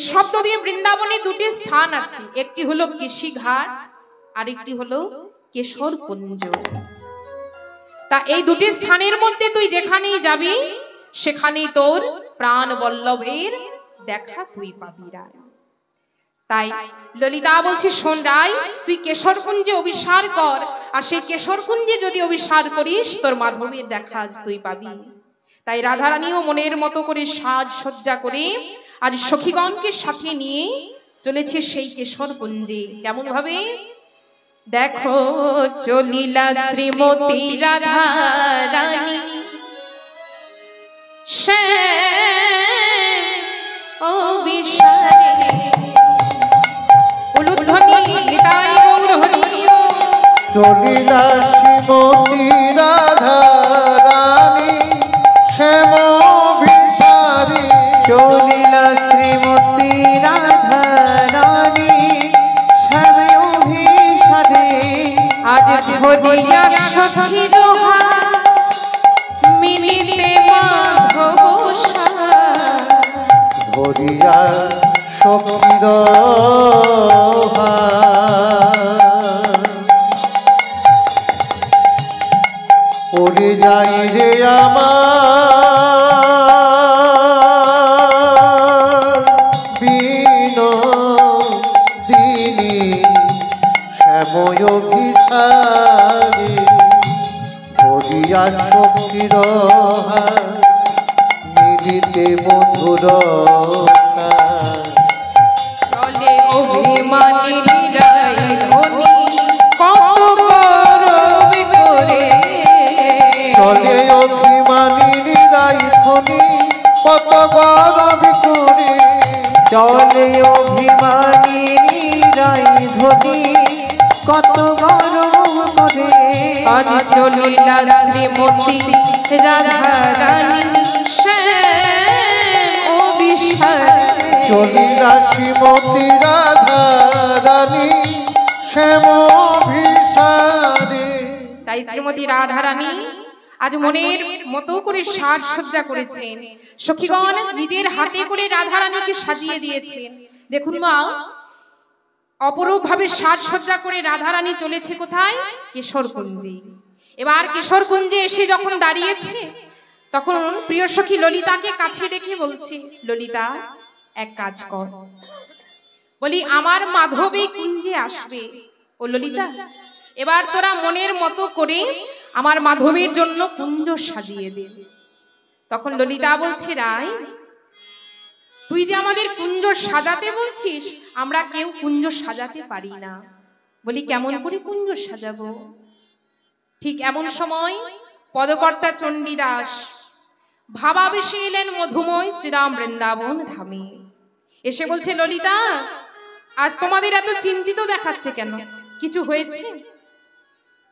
শব্দ দিয়ে বৃন্দাবনে দুটি স্থান আছে, একটি হলো কেশিঘাট আর একটি হলো কেশরকুঞ্জ। তা এই দুটি স্থানের মধ্যে তুই যেখানেই যাবি সেখানেই তোর প্রাণ বল্লভের দেখা তুই পাবি রায়। তাই ললিতা বলছে, শোন রায়, তুই কেশরকুঞ্জে অভিসার কর, আর সেই কেশরকুঞ্জে যদি অভিসার করিস তোর মাধবের দেখা আজ তুই পাবি। তাই রাধারানীও মনের মতো করে সাজ সজ্জা করে আজ সখীগণকে সাথে নিয়ে চলেছে সেই কেশরকুঞ্জে। কেমন ভাবে দেখো চলিলা শ্রীমতী রাধারানী সে অভিসারে। উলুধ্বনি নিতাই গৌর হরি। চলিলা শ্রীমতী রাধারানী শ্যাম অভিসারে। চলিলা শ্রীমতী রাধারানী শ্যাম অভিসারে। আজ ধরিয়া সখীর হাত মিলিতে মাধব ধরিয়া সখীর পড়ে যাই রে আমার বিনোদিনী শ্যাময় অভিসারে। ধরিয়া সখীর মিলিতে মধুর চলে অভিমানী রায় ধনি কত গৌরব করে। চলে অভিমানী রায় ধনি কত গৌরব করে। চলে অভিমানী রায় ধনি কত গৌরব করে। আজ চলিলা শ্রীমতী রাধারানী শ্যাম অভিসারে। চলিলা শ্রীমতী রাধারানী শ্যাম অভিসারে। তাই শ্রীমতী রাধারানী আজ মনের মতো করে সাজ সজ্জা করেছেন। সখীগণ নিজের হাতে করে রাধারানীকে সাজিয়ে দিয়েছেন। দেখুন মা, অপরূপ ভাবে সাজ সজ্জা করে রাধারানী চলেছে কোথায়? কেশরকুঞ্জে। এবার কেশরকুঞ্জে এসে যখন দাঁড়িয়েছে তখন প্রিয় সখী ললিতাকে কাছে রেখে বলছে, ললিতা এক কাজ কর, বলি আমার মাধব এই কুঞ্জে আসবে। ও ললিতা, এবার তোরা মনের মতো করে আমার মাধবের জন্য কুঞ্জ সাজিয়ে দে। তখন ললিতা বলছে, রায় তুই যে আমাদের কুঞ্জ সাজাতে বলছিস, আমরা কেউ কুঞ্জ সাজাতে পারি না। বলি কেমন করে কুঞ্জ সাজাবো? ঠিক এমন সময় পদকর্তা চণ্ডীদাস ভাবাবেশে এলেন মধুময় শ্রীরাম বৃন্দাবন ধামে। এসে বলছে, ললিতা আজ তোমাদের এত চিন্তিত দেখাচ্ছে কেন? কিছু হয়েছে?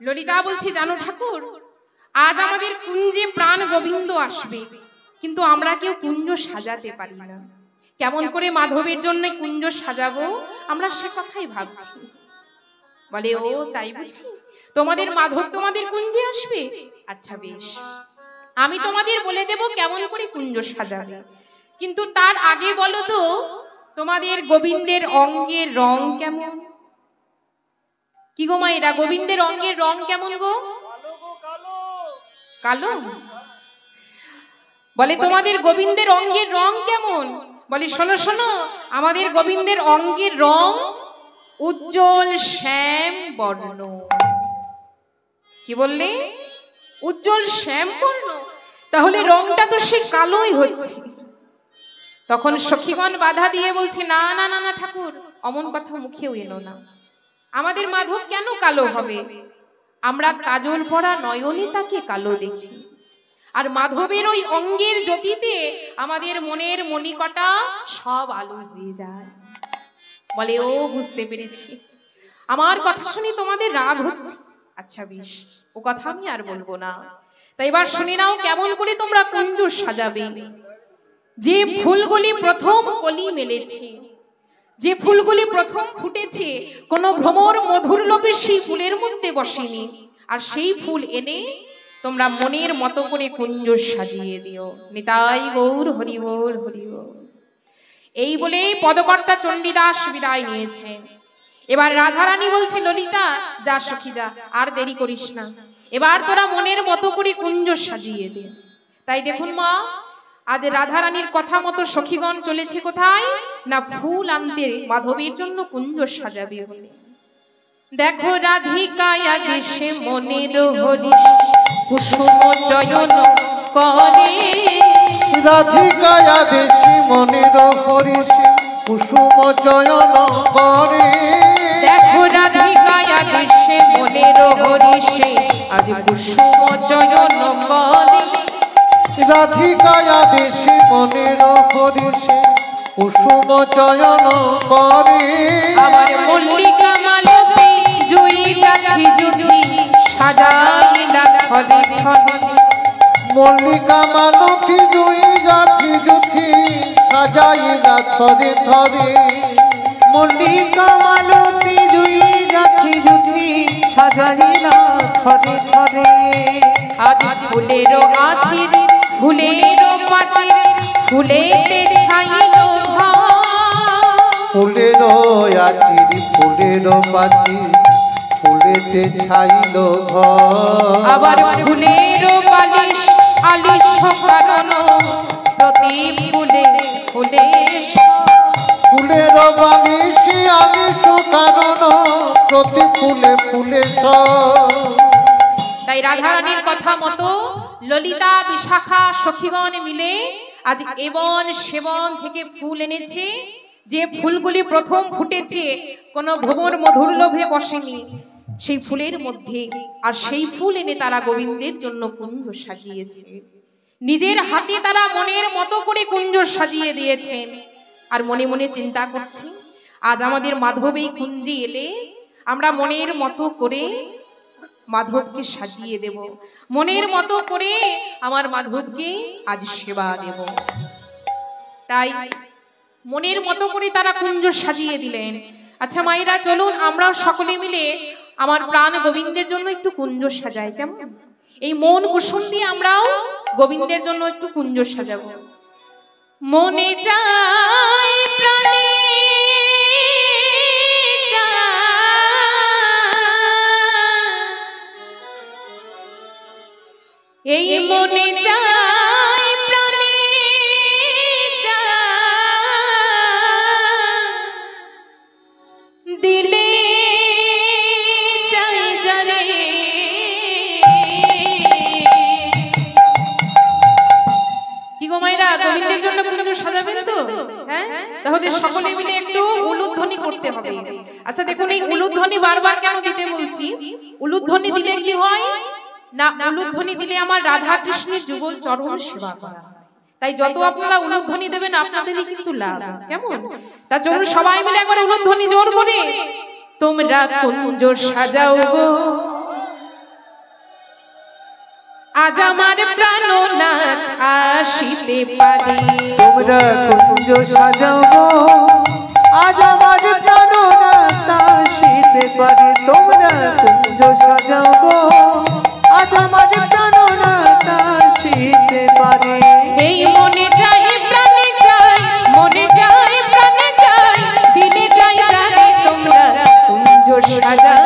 ললিতা বলছে, জানো ঠাকুর, আজ আমাদের কুঞ্জে প্রাণ গোবিন্দ আসবে, কিন্তু আমরা কেউ কুঞ্জ সাজাতে পারি না। কেমন করে মাধবের জন্য কুঞ্জ সাজাবো আমরা সে কথাই ভাবছি। বলে, ও তাই বুঝি? তোমাদের মাধব তোমাদের কুঞ্জে আসবে? আচ্ছা বেশ, আমি তোমাদের বলে দেব কেমন করে কুঞ্জ সাজাবে, কিন্তু তার আগে বলো তো তোমাদের গোবিন্দের অঙ্গের রং কেমন? কি গো মায়েরা, গোবিন্দের অঙ্গের রং কেমন গো? কালো। বলে তোমাদের গোবিন্দের অঙ্গের রং কেমন? বলে শোনো শোনো, আমাদের গোবিন্দের অঙ্গের রং উজ্জ্বল শ্যাম বর্ণ। কি বললে? উজ্জ্বল শ্যাম বর্ণ? তাহলে রংটা তো সে কালোই হচ্ছে। তখন সখীগণ বাধা দিয়ে বলছে, না না না না ঠাকুর, অমন কথা মুখেও এলো না। আমাদের মাধব কেন কালো হবে? আমরা কাজল পরা নয়নে তাকে কালো দেখি, আর মাধবের ওই অঙ্গের জ্যোতিতে আমাদের মনের মণিকটা সব আলো হয়ে যায়। বলে, ও বুঝতে পেরেছি, আমার কথা শুনে তোমাদের রাগ হচ্ছে। আচ্ছা বেশ, ও কথা আমি আর বলবো না। তাই এবার শুনে নাও কেমন করে তোমরা কুঞ্জ সাজাবে। যে ফুলগুলি প্রথম কলি মেলেছে, যে ফুলগুলি প্রথম ফুটেছে, কোন ভ্রমর মধুর লোভে সেই ফুলের মধ্যে বসেনি, আর সেই ফুল এনে তোমরা মনের মতো করে কুঞ্জ সাজিয়ে দিও। নিতাই গৌর হরি বল হরি বল। এই বলেই পদকর্তা চণ্ডীদাস বিদায় নিয়েছেন। এবার রাধারানী বলছে, ললিতা যা সখী যা, আর দেরি করিস না, এবার তোরা মনের মতো করে কুঞ্জ সাজিয়ে দে। তাই দেখুন মা, আজ রাধারানীর কথা মতো সখীগণ চলেছে কোথায় না ফুল আনতে, মাধবের জন্য কুঞ্জ সাজাবে বলে। দেখো রাধিকায় দেশে মনের হরিষ কুসুম চয়ন করে, রাধিকায় দেশে মনের হরিষ কুসুম চয়ন করে। দেখো রাধিকায় দেশে মনের হরিষে আজ কুসুম চয়ন করে। রাধিকায় দেশে মনের হরিষে কুসুম চয়ন করে। আমার মল্লিকা মালতী জুই জাতি জুতি সাজাইলা খনে খনে। মল্লিকা মালতী জুই জাতি জুতি সাজাইলা থরে থরে। মল্লিকা মালতী জুই জাতি জুতি সাজাইলা থরে থরে। আজ ফুলেরও আচির ফুলেরও পাচির ফুলেতে ছাইলো ঘর। ফুলেরও আচির ফুলেরও পাচির ফুলেতে ছাইলো ঘর। আবার ফুলেরও বালিশ আলিশ কারণ প্রতি ফুলে ফুলে। ফুলেরও বালিশ আলিশ কারণ প্রতি ফুলে ফুলে সব। তাই রাধারানীর কথা মতো ললিতা বিশাখা সখীগণ মিলে আজ এবন সেবন থেকে ফুল এনেছে। যে ফুলগুলি প্রথম ফুটেছে কোনো ভ্রমর মধুর লোভে বসেনি সেই ফুলের মধ্যে, আর সেই ফুল এনে তারা গোবিন্দের জন্য কুঞ্জ সাজিয়েছে। নিজের হাতে তারা মনের মতো করে কুঞ্জ সাজিয়ে দিয়েছেন। আর মনে মনে চিন্তা করছি, আজ আমাদের মাধব এই কুঞ্জে এলে আমরা মনের মতো করে মাধবকে সাজিয়ে দেব, মনের মতো করে আমার মাধবকে আজ সেবা দেব। তাই মনের মতো করে তারা কুঞ্জ সাজিয়ে দিলেন। আচ্ছা মায়েরা, চলুন আমরাও সকলে মিলে আমার প্রাণ গোবিন্দের জন্য একটু কুঞ্জ সাজাই, কেমন? এই মন কুসুম দিয়ে আমরাও গোবিন্দের জন্য একটু কুঞ্জ সাজাবো। মনে চাই প্রাণে এই মনে চাই প্রাণে দিলে চাই জানে। কি গো মায়েরা, গোবিন্দের জন্য কুঞ্জ সাজাবেন তো? হ্যাঁ, তাহলে সকলে মিলে একটু উলুধ্বনি করতে হবে। আচ্ছা দেখুন, এই উলুধ্বনি বারবার কেন দিতে বলছি? উলুধ্বনি দিলে কি হয় না, উলুধ্বনি দিলে আমার রাধা কৃষ্ণের যুগল চরণ সেবা করা হয়। তাই যত আপনারা উলুধ্বনি দেবেন আপনাদেরই কিন্তু লাভ, কেমন? তার জন্য সবাই মিলে একবার উলুধ্বনি জোর করে, তোমরা কুঞ্জ সাজাও গো আজ আমার প্রাণনাথ আসিতে পারে। তোমরা কুঞ্জ সাজাও গো আজ আমার প্রাণনাথ আসিতে পারে। তোমরা কুঞ্জ সাজাও গো আজ আমার প্রাণনাথ আসিতে পারে। এই মনে চাই প্রাণে চাই, মনে চাই প্রাণে চাই, দিলে চাই জানে তোমরা কুঞ্জ সাজাও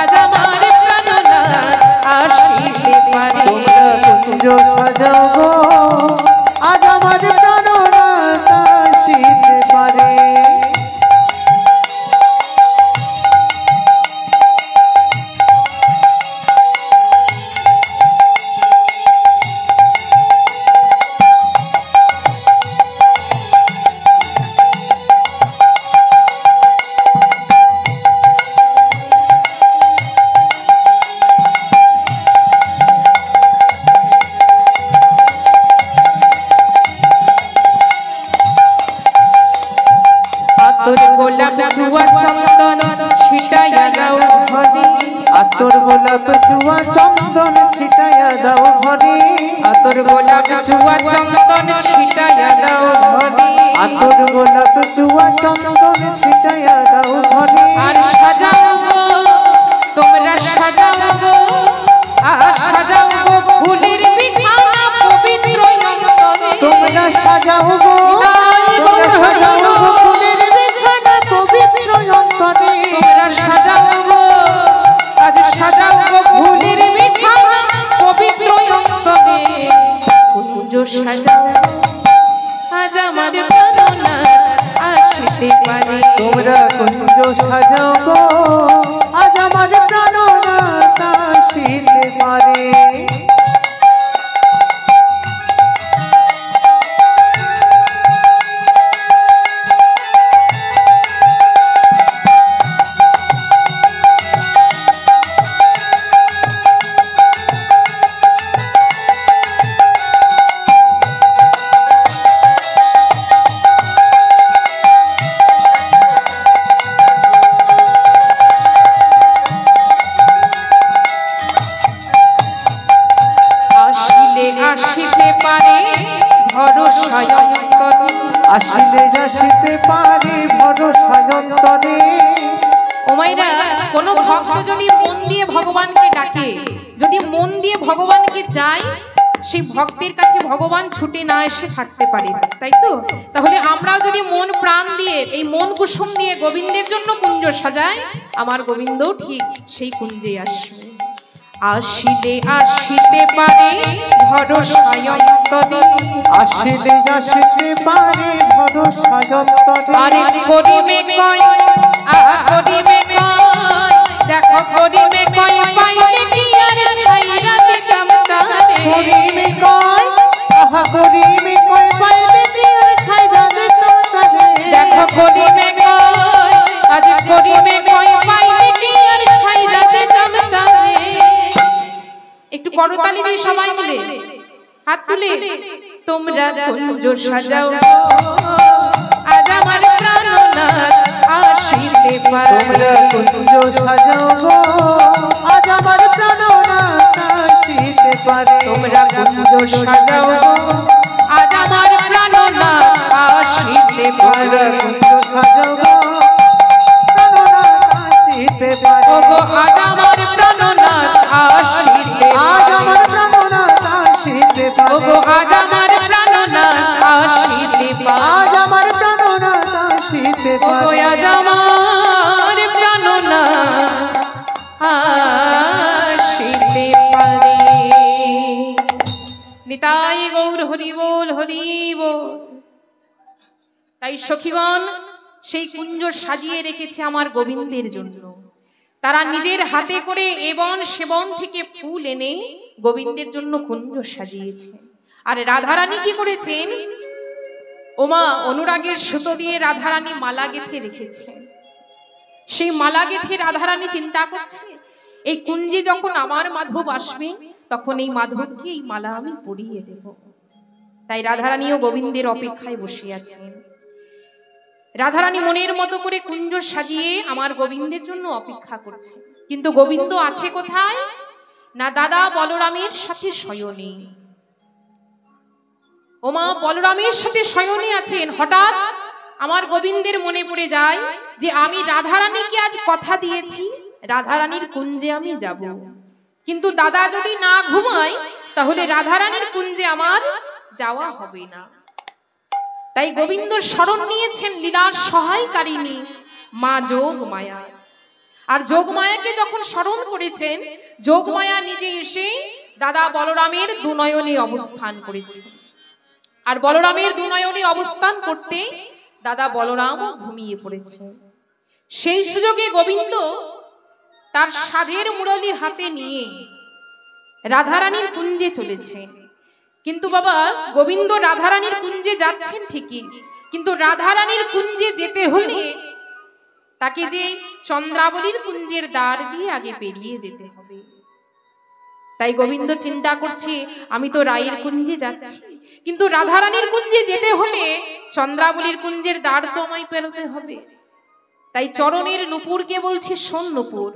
আজ আমার প্রাণনাথ আসিতে পারে। তোমরা কুঞ্জ সাজাও গো আজ আমার প্রাণনাথ আসিতে পারে। আতর গোলাপ জুয়া চন্দন ছিটাইয়া দাও ঘরে। আতর গোলাপ জুয়া চন্দন ছিটাইয়া দাও ঘরে। আতর গোলাপ জুয়া চন্দন ছিটাইয়া দাও ঘরে। আতর গোলাপ জুয়া চন্দন ছিটাইয়া দাও ঘরে। আর সাজাও গো তোমরা সাজাও গো, আর সাজাও গো ফুলের বিছানা পবিত্র অন্তরে। তোমরা সাজাও গো তাই গো আসিতে পারে। তোমরা কুঞ্জ সাজাও গো আজ আমার প্রাণনাথ আসিতে পারে। আসিতে পারে ভরসায়ন্তনে। আসিলে আসিতে পারে ভরসায়ন্তনে। ও মায়েরা, কোনো ভক্ত যদি মন দিয়ে ভগবানকে ডাকে, যদি মন দিয়ে ভগবানকে চায়, সেই ভক্তের কাছে ভগবান ছুটে না এসে থাকতে পারে না, তাই তো? তাহলে আমরাও যদি মন প্রাণ দিয়ে, এই মন কুসুম দিয়ে গোবিন্দের জন্য কুঞ্জ সাজাই, আমার গোবিন্দও ঠিক সেই কুঞ্জে আসবে। আসিলে আসিতে পারে ভরসায়ন্তনে। আসিলে আসিতে পারে ভরসায়ন্তনে। আরে করিমে কয় করিমে কয়, দেখো করিমে কয় পাইলে কি আর ছাইরা দিতাম তারে। করিমে কয় আহা করিমে কয় পাইলে কি আর ছাইরা দিতাম তারে। দেখো করিমে কয়, আজ করিমে কয় পাইলে কি আর ছাইরা দিতাম তারে। একটু করতালি দিয়ে সবাই মিলে হাত তুলে তোমরা কুঞ্জ সাজাও আজ আমার প্রাণনাথ আসিতে পারে। তোমরা কুঞ্জ সাজাও গো আজ আমার প্রাণনাথ আসিতে পারে। তোমরা কুঞ্জ সাজাও আজ আমার প্রাণনাথ আসিতে পারে। তোমরা কুঞ্জ সাজাও গো প্রাণনাথ আসিতে পারে। ওগো আজ আমার প্রাণনাথ আসিতে আজ পারে। আমার প্রাণনাথ আসিতে পারে। ওগো আজ আমার প্রাণনাথ আসিতে পারে। আজ আমার প্রাণনাথ আসিতে ওগো পারে। আজ আমার প্রাণনাথ আসিতে পারে। নিতাই গৌর হরি বল হরি বল। তাই সখীগণ সেই কুঞ্জ সাজিয়ে রেখেছে আমার গোবিন্দের জন্য। তারা নিজের হাতে করে এবন সেবন থেকে ফুল এনে গোবিন্দের জন্য কুঞ্জ সাজিয়েছে। আর রাধারানী কি করেছেন? ওমা অনুরাগের সুতো দিয়ে রাধারানী মালা গেঁথে রেখেছে। সেই মালা গেঁথে রাধারানী চিন্তা করছে, এই কুঞ্জে যখন আমার মাধব আসবে, তখন এই মাধবকে এই মালা আমি পরিয়ে দেব। তাই রাধারানীও গোবিন্দের অপেক্ষায় বসে আছেন। রাধারানী মনের মতো করে কুঞ্জ সাজিয়ে আমার গোবিন্দের জন্য অপেক্ষা করছে। কিন্তু গোবিন্দ আছে কোথায়? না দাদা বলরামের সাথে শয়নে। ওমা বলরামের সাথে শয়নে আছেন। হঠাৎ আমার গোবিন্দের মনে পড়ে যায় যে আমি রাধারানীকে আজ কথা দিয়েছি রাধারানীর কুঞ্জে আমি যাব। কিন্তু দাদা যদি না ঘুমায়, তাহলে রাধারানীর কুঞ্জে আমার যাওয়া হবে না। তাই গোবিন্দ শরণ নিয়েছেন লীলার সহায়কারিণী মা যোগমায়া। আর যোগমায়াকে যখন শরণ করেছেন, যোগমায়া নিজে এসে দাদা বলরামের দুনয়নে অবস্থান করেছে। আর বলরামের দুনয়নে অবস্থান করতে দাদা বলরাম ঘুমিয়ে পড়েছে। সেই সুযোগে গোবিন্দ তার সাধের মুরলি হাতে নিয়ে রাধারানীর কুঞ্জে চলেছে। কিন্তু বাবা, গোবিন্দ রাধারানীর কুঞ্জে যাচ্ছেন ঠিকই, কিন্তু রাধারানীর কুঞ্জে যেতে হলে তাকে যে চন্দ্রাবলীর কুঞ্জের দ্বার দিয়ে আগে পেরিয়ে যেতে হবে। তাই গোবিন্দ চিন্তা করছে, আমি তো রায়ের কুঞ্জে যাচ্ছি, কিন্তু রাধারানীর কুঞ্জে যেতে হলে চন্দ্রাবলীর কুঞ্জের দ্বার তো আমায় পেরোতে হবে। তাই চরণের নূপুরকে বলছে, শোন নূপুর,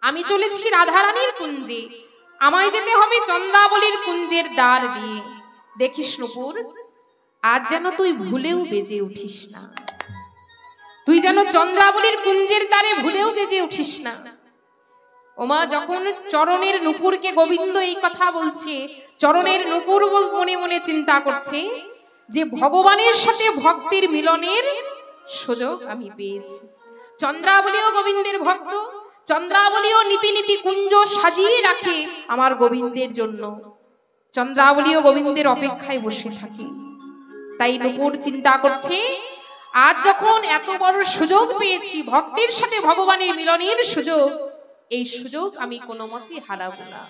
আমি চলেছি রাধারানীর কুঞ্জে, আমায় যেতে হবে চন্দ্রাবলীর কুঞ্জের দ্বার দিয়ে। দেখিস নূপুর, আজ যেন তুই ভুলেও বেজে উঠিস না, তুই যেন চন্দ্রাবলীর কুঞ্জের দ্বারে ভুলেও বেজে উঠিস না। ওমা যখন চরণের নূপুরকে গোবিন্দ এই কথা বলছে, চরণের নূপুর মনে মনে চিন্তা করছে যে ভগবানের সাথে ভক্তের মিলনের সুযোগ আমি পেয়েছি। চন্দ্রাবলীও গোবিন্দের ভক্ত, চন্দ্রাবলীও নীতি নীতি কুঞ্জ সাজিয়ে রাখে আমার গোবিন্দের জন্য। চন্দ্রাবলীও গোবিন্দের অপেক্ষায় বসে থাকে। তাই নূপুর চিন্তা করছে, আজ যখন এত বড় সুযোগ পেয়েছি, ভক্তের সাথে ভগবানের মিলনের সুযোগ, এই সুযোগ আমি কোনো মতে হারাবো না।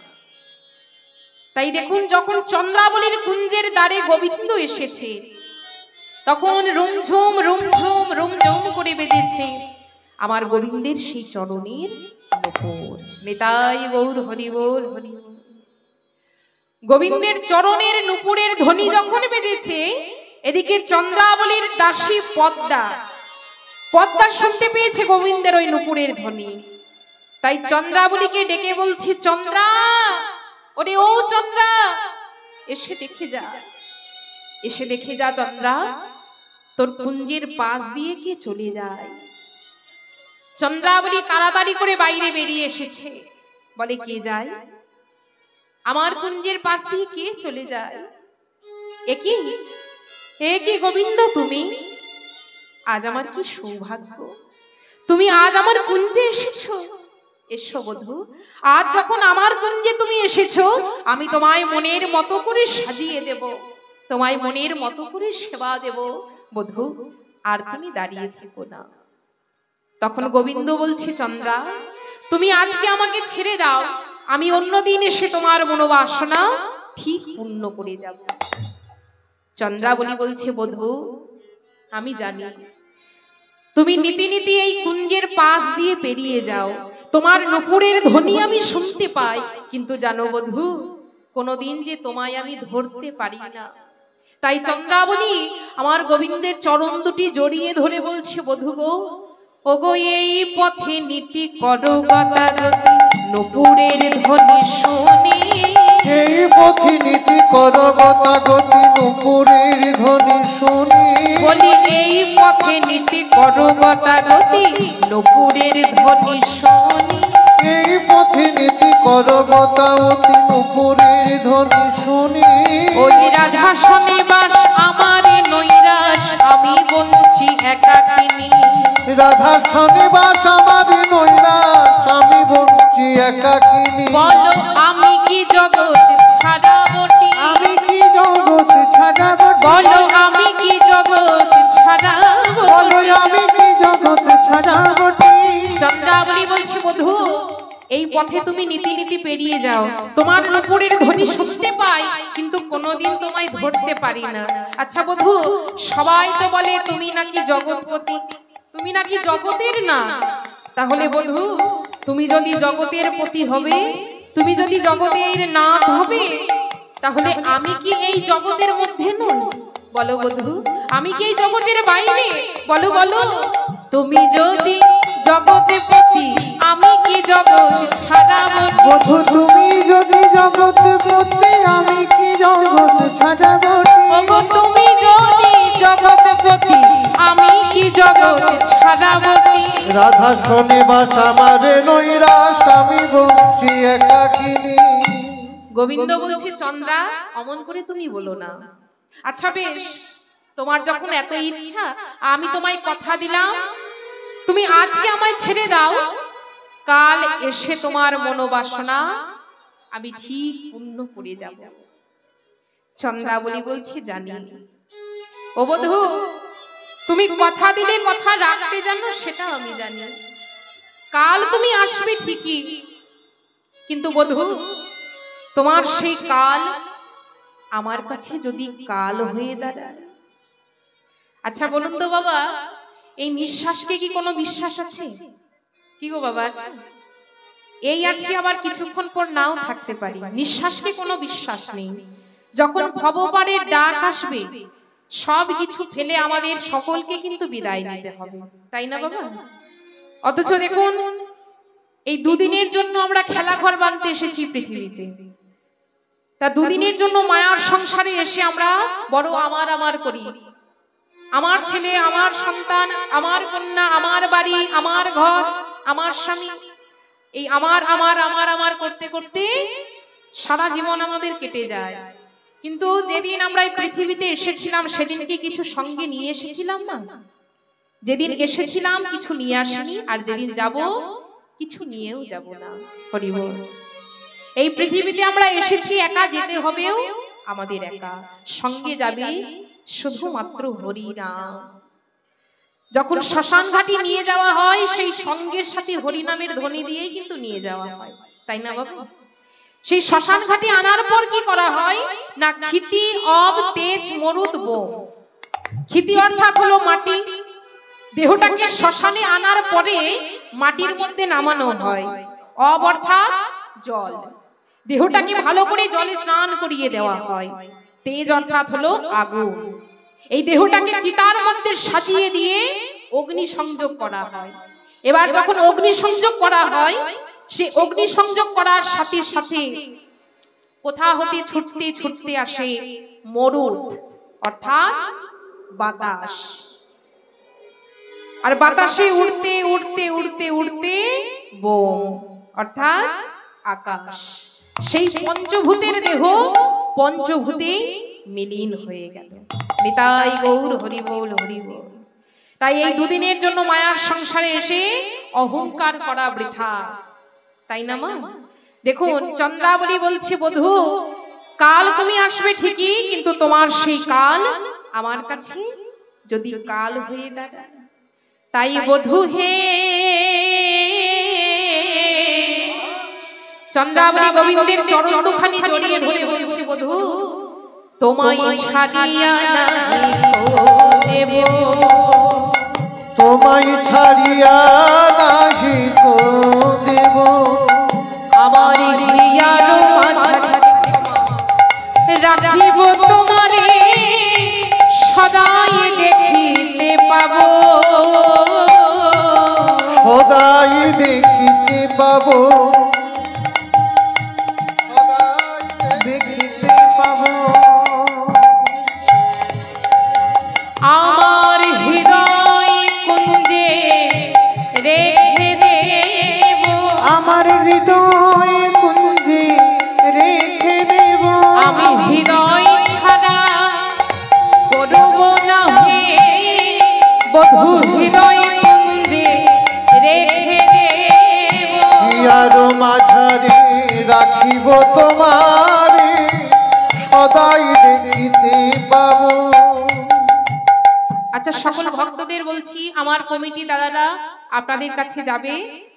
তাই দেখুন, যখন চন্দ্রাবলীর কুঞ্জের দ্বারে গোবিন্দ এসেছে, তখন রুমঝুম রুমঝুম রুমঝুম করে বেজেছে আমার গোবিন্দের সেই চরণের নূপুর। নিতাই গৌর হরি বল, হরি বল। গোবিন্দের চরণের নূপুরের ধ্বনি যখন বেজেছে, এদিকে চন্দ্রাবলীর দাসী পদ্মা শুনতে পেয়েছে গোবিন্দের ওই নূপুরের ধ্বনি। তাই চন্দ্রাবলীকে ডেকে বলছে, চন্দ্রা, ওরে ও চন্দ্রা, এসে দেখে যা চন্দ্রা, তোর কুঞ্জের পাশ দিয়ে কে চলে যায়। চন্দ্রাবলী তাড়াতাড়ি করে বাইরে বেরিয়ে এসেছে, বলে, কে যায়? আমার কুঞ্জের পাশ দিয়ে কে চলে যায়? এ কি গোবিন্দ, তুমি? আজ আমার কি সৌভাগ্য, তুমি আজ আমার কুঞ্জে এসেছো। এসো বধূ, আজ যখন আমার কুঞ্জে তুমি এসেছো, আমি তোমায় মনের মতো করে সাজিয়ে দেব, তোমায় মনের মতো করে সেবা দেব বধূ, আর তুমি দাঁড়িয়ে থেকো না। তখন গোবিন্দ বলছে, চন্দ্রা, তুমি আজকে আমাকে ছেড়ে দাও, আমি অন্যদিন এসে তোমার মনোবাসনা ঠিক পূর্ণ করে যাব। চন্দ্রাবলী বলছে, বধূ, আমি জানি তুমি নীতি নীতি এই কুঞ্জের পাশ দিয়ে পেরিয়ে যাও, তোমার নূপুরের ধ্বনি আমি শুনতে পাই, কিন্তু জানো বধূ, কোনোদিন যে তোমায় আমি ধরতে পারি না। তাই চন্দ্রাবলী আমার গোবিন্দের চরণ দুটি জড়িয়ে ধরে বলছে, বধূ গো, ওগো, এই পথে নীতি করো গতাগতি, নূপুরের ধ্বনি শুনি। এই পথে নীতি করো গতাগতি, নূপুরের ধ্বনি শুনি। বলি, এই পথে নীতি করো গতাগতি, নূপুরের ধ্বনি শুনি। এই পথে নীতি করো গতাগতি, নূপুরের ধ্বনি শুনি। ওই রাধা শনিবাস আমার নৈরাশ, আমি বলছি একাকিনী। রাধা শনিবাস আমার নৈরাশ, আমি বলছি একাকিনী। বলো, আমি কি জগৎ ছাড়া বটি? আমি কি জগৎ ছাড়া বটি? বলো, আমি কি জগৎ ছাড়া বলো, বটি? আমি কি জগৎ ছাড়া বটি? চন্দ্রাবলী বলছে, বধূ, এই পথে তুমি নীতি নীতি পেরিয়ে যাও, তোমার নূপুরের ধ্বনি শুনতে পাই, কিন্তু কোনোদিন তোমায় ধরতে পারি না। আচ্ছা বধূ, সবাই তো বলে তুমি নাকি জগৎপতি, তুমি নাকি জগতের না। তাহলে বধূ, তুমি যদি জগতের পতি হবে, তুমি যদি জগতের নাথ হবে, তাহলে আমি কি এই জগতের মধ্যে নই? বলো বধূ, আমি কি এই জগতের বাইরে? বলো বলো, তুমি যদি জগতে পতি, আমি কি জগৎ ছাড়া বটি? বধূ, তুমি যদি জগৎ পতি, আমি কি জগৎ ছাড়া বটি? ওগো, তুমি যদি জগৎ পতি, আমি কি জগৎ ছাড়া বটি? রাধা শনিবাস আমার নৈরাশ, আমি বলছি একাকিনী। গোবিন্দ বলছে, চন্দ্রা, অমন করে তুমি বলো না। আচ্ছা বেশ, তোমার যখন এত ইচ্ছা, আমি তোমায় কথা দিলাম, তুমি আজকে আমায় ছেড়ে দাও, কাল এসে তোমার মনোবাসনা আমি ঠিক পূর্ণ করে যাব। চন্দ্রাবলী বলছে, জানি। ও বধূ, তুমি কথা দিলে কথা রাখতে জানো, সেটা আমি জানি। কাল তুমি আসবে ঠিকই, কিন্তু বধূ, তোমার সেই কাল আমার কাছে যদি কাল হয়ে দাঁড়ায়। আচ্ছা বলুন তো বাবা, এই নিঃশ্বাসকে কি কোনো বিশ্বাস আছে? কি গো বাবা, আছে? এই আছি, আবার কিছুক্ষণ পর নাও থাকতে পারি। নিঃশ্বাসকে কোনো বিশ্বাস নেই। যখন ভবপারের ডাক আসবে, সব কিছু ফেলে আমাদের সকলকে কিন্তু বিদায় নিতে হবে, তাই না বাবা? অথচ দেখুন, এই দুদিনের জন্য আমরা খেলা ঘর বানতে এসেছি পৃথিবীতে। তা দুদিনের জন্য মায়ার সংসারে এসে আমরা বড় আমার আমার করি। আমার ছেলে, আমার সন্তান, আমার কন্যা, আমার বাড়ি, আমার ঘর, আমার স্বামী, এই আমার আমার আমার আমার করতে করতে সারা জীবন আমাদের কেটে যায়। কিন্তু যেদিন আমরা এই পৃথিবীতে এসেছিলাম, সেদিন কি কিছু সঙ্গে নিয়ে এসেছিলাম না? যেদিন এসেছিলাম কিছু নিয়ে আসিনি, আর যেদিন যাব কিছু নিয়েও যাব না। হরি বল। এই পৃথিবীতে আমরা এসেছি একা, যেতে হবেও আমাদের একা, সঙ্গে যাবে শুধুমাত্র হরি নাম। যখন শ্মশান ঘাটে নিয়ে যাওয়া হয় সেই সঙ্গের সাথে হরিনামের ধ্বনি দিয়েই কিন্তু নিয়ে যাওয়া হয়, তাই না বাবা? সেই শ্মশান ঘাটে আনার পর কি করা হয় না, ক্ষিতি অব তেজ মরুত বোম। ক্ষিতি অর্থাৎ হলো মাটি, দেহটাকে শ্মশানে আনার পরে মাটির মধ্যে নামানো হয়। অব অর্থাৎ জল, দেহটাকে ভালো করে জলে স্নান করিয়ে দেওয়া হয়। তেজ অর্থাৎ হলো আগুন। এই দেহটাকে চিতার মধ্যে সাজিয়ে দিয়ে অগ্নি সংযোগ করা হয়। এবার যখন অগ্নি সংযোগ করা হয়, সে অগ্নি সংযোগ করার সাথে সাথে কোথা হতে ছুটতে ছুটতে আসে মরুত অর্থাৎ বাতাস। আর বাতাসে উড়তে উড়তে উড়তে উড়তে বোম অর্থাৎ আকাশ। সেই পঞ্চভূতের দেহ পঞ্চভূতে মিলিন হয়ে গেল। নিতাই গৌর হরি বল হরি বল। তাই এই দুদিনের জন্য মায়ার সংসারে এসে অহংকার করা বৃথা, তাই না মা? দেখুন চন্দ্রাবলী বলছে, বধূ কাল তুমি আসবে ঠিকই, কিন্তু তোমার সেই কাল আমার কাছে যদি কাল হয়ে দাঁড়ায়। তাই বধূ হে, চন্দ্রাবলী গোবিন্দের চরণ দুখানি জড়িয়ে ধরে বলছে, বধূ তোমায় ছাড়িয়া নাহি দেব, তোমায় ছাড়িয়া নাহি দেব, আমার হিয়ার মাঝে রাখিব তোমারে সদাই দেখিতে পাবো, সদাই দেখিতে পাবো, সদাই দেখিতে পাবো। আমার হৃদয় কুঞ্জে রেখে দেব, আমার হৃদয় কুঞ্জে রেখে দেব, আমি হৃদয় ছাড়া করব না হে, বধূ হৃদয় কুঞ্জে রেখে দেব, হিয়ার মাঝারে রাখিব তোমারে সদাই দেখিতে পাবো। আচ্ছা সকল ভক্তদের বলছি, আমার কমিটি দাদারা আপনাদের কাছে যাবে,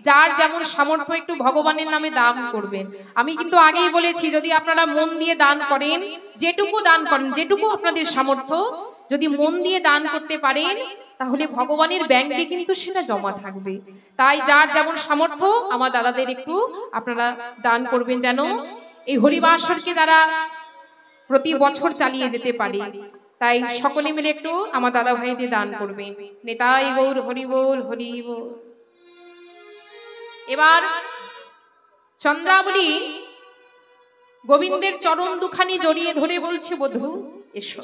যার যেমন সামর্থ্য একটু ভগবানের নামে দান করবেন। আমি কিন্তু আগেই বলেছি, যদি আপনারা মন দিয়ে দান করেন, যেটুকু দান করেন, যেটুকু আপনাদের সামর্থ্য, যদি মন দিয়ে দান করতে পারেন, তাহলে ভগবানের ব্যাংকে কিন্তু সেটা জমা থাকবে। তাই যার যেমন সামর্থ্য আমার দাদাদের একটু আপনারা দান করবেন, যেন এই হরিবাসরকে তারা প্রতি বছর চালিয়ে যেতে পারে। তাই সকলে মিলে একটু আমার দাদা ভাইদের দান করবেন। নিতাই গৌর হরি বল হরি বল। এবার চন্দ্রাবলী গোবিন্দের চরণ দুখানি জড়িয়ে ধরে বলছে, বধূ এসো,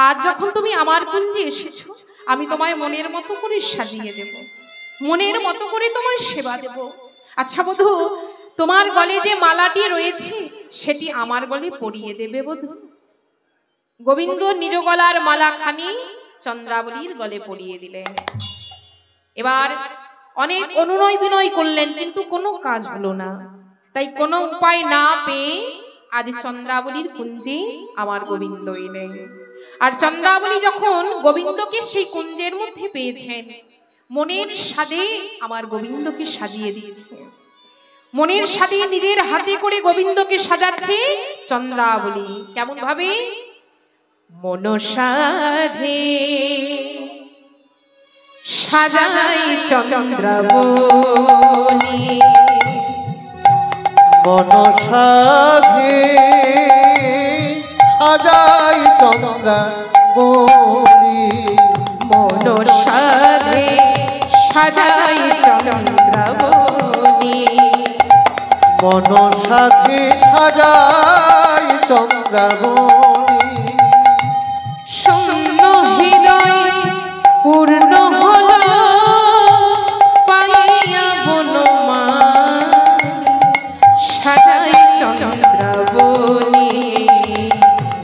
আজ যখন তুমি আমার কুঞ্জে এসেছো, আমি তোমায় মনের মতো করে সাজিয়ে দেব, মনের মতো করে তোমায় সেবা দেব। আচ্ছা বধূ, তোমার গলে যে মালাটি রয়েছে সেটি আমার গলে পরিয়ে দেবে বধূ। গোবিন্দ নিজ গলার মালাখানি চন্দ্রাবলীর গলে পরিয়ে দিলেন। এবার অনেক অনুনয় বিনয় করলেন, কিন্তু কোনো কাজ হলো না। তাই কোনো উপায় না পেয়ে আজ চন্দ্রাবলীর কুঞ্জে আমার গোবিন্দ এলেন। আর চন্দ্রাবলী যখন গোবিন্দকে সেই কুঞ্জের মধ্যে পেয়েছেন, মনের স্বাদে আমার গোবিন্দকে সাজিয়ে দিয়েছে, মনের স্বাদে নিজের হাতে করে গোবিন্দকে সাজাচ্ছে চন্দ্রাবলী। কেমন ভাবে? মনসাধে সাজাই চন্দ্রাবলী, মনসাধে সাজাই চন্দ্রাবলী, মনসাধে সাজাই চন্দ্রাবলী, মনসাধে সাজাই চন্দ্রাবলী। শূন্য হৃদয় পূর্ণ হলো পাইয়া বনমালী, সাজাই চন্দ্রাবলী,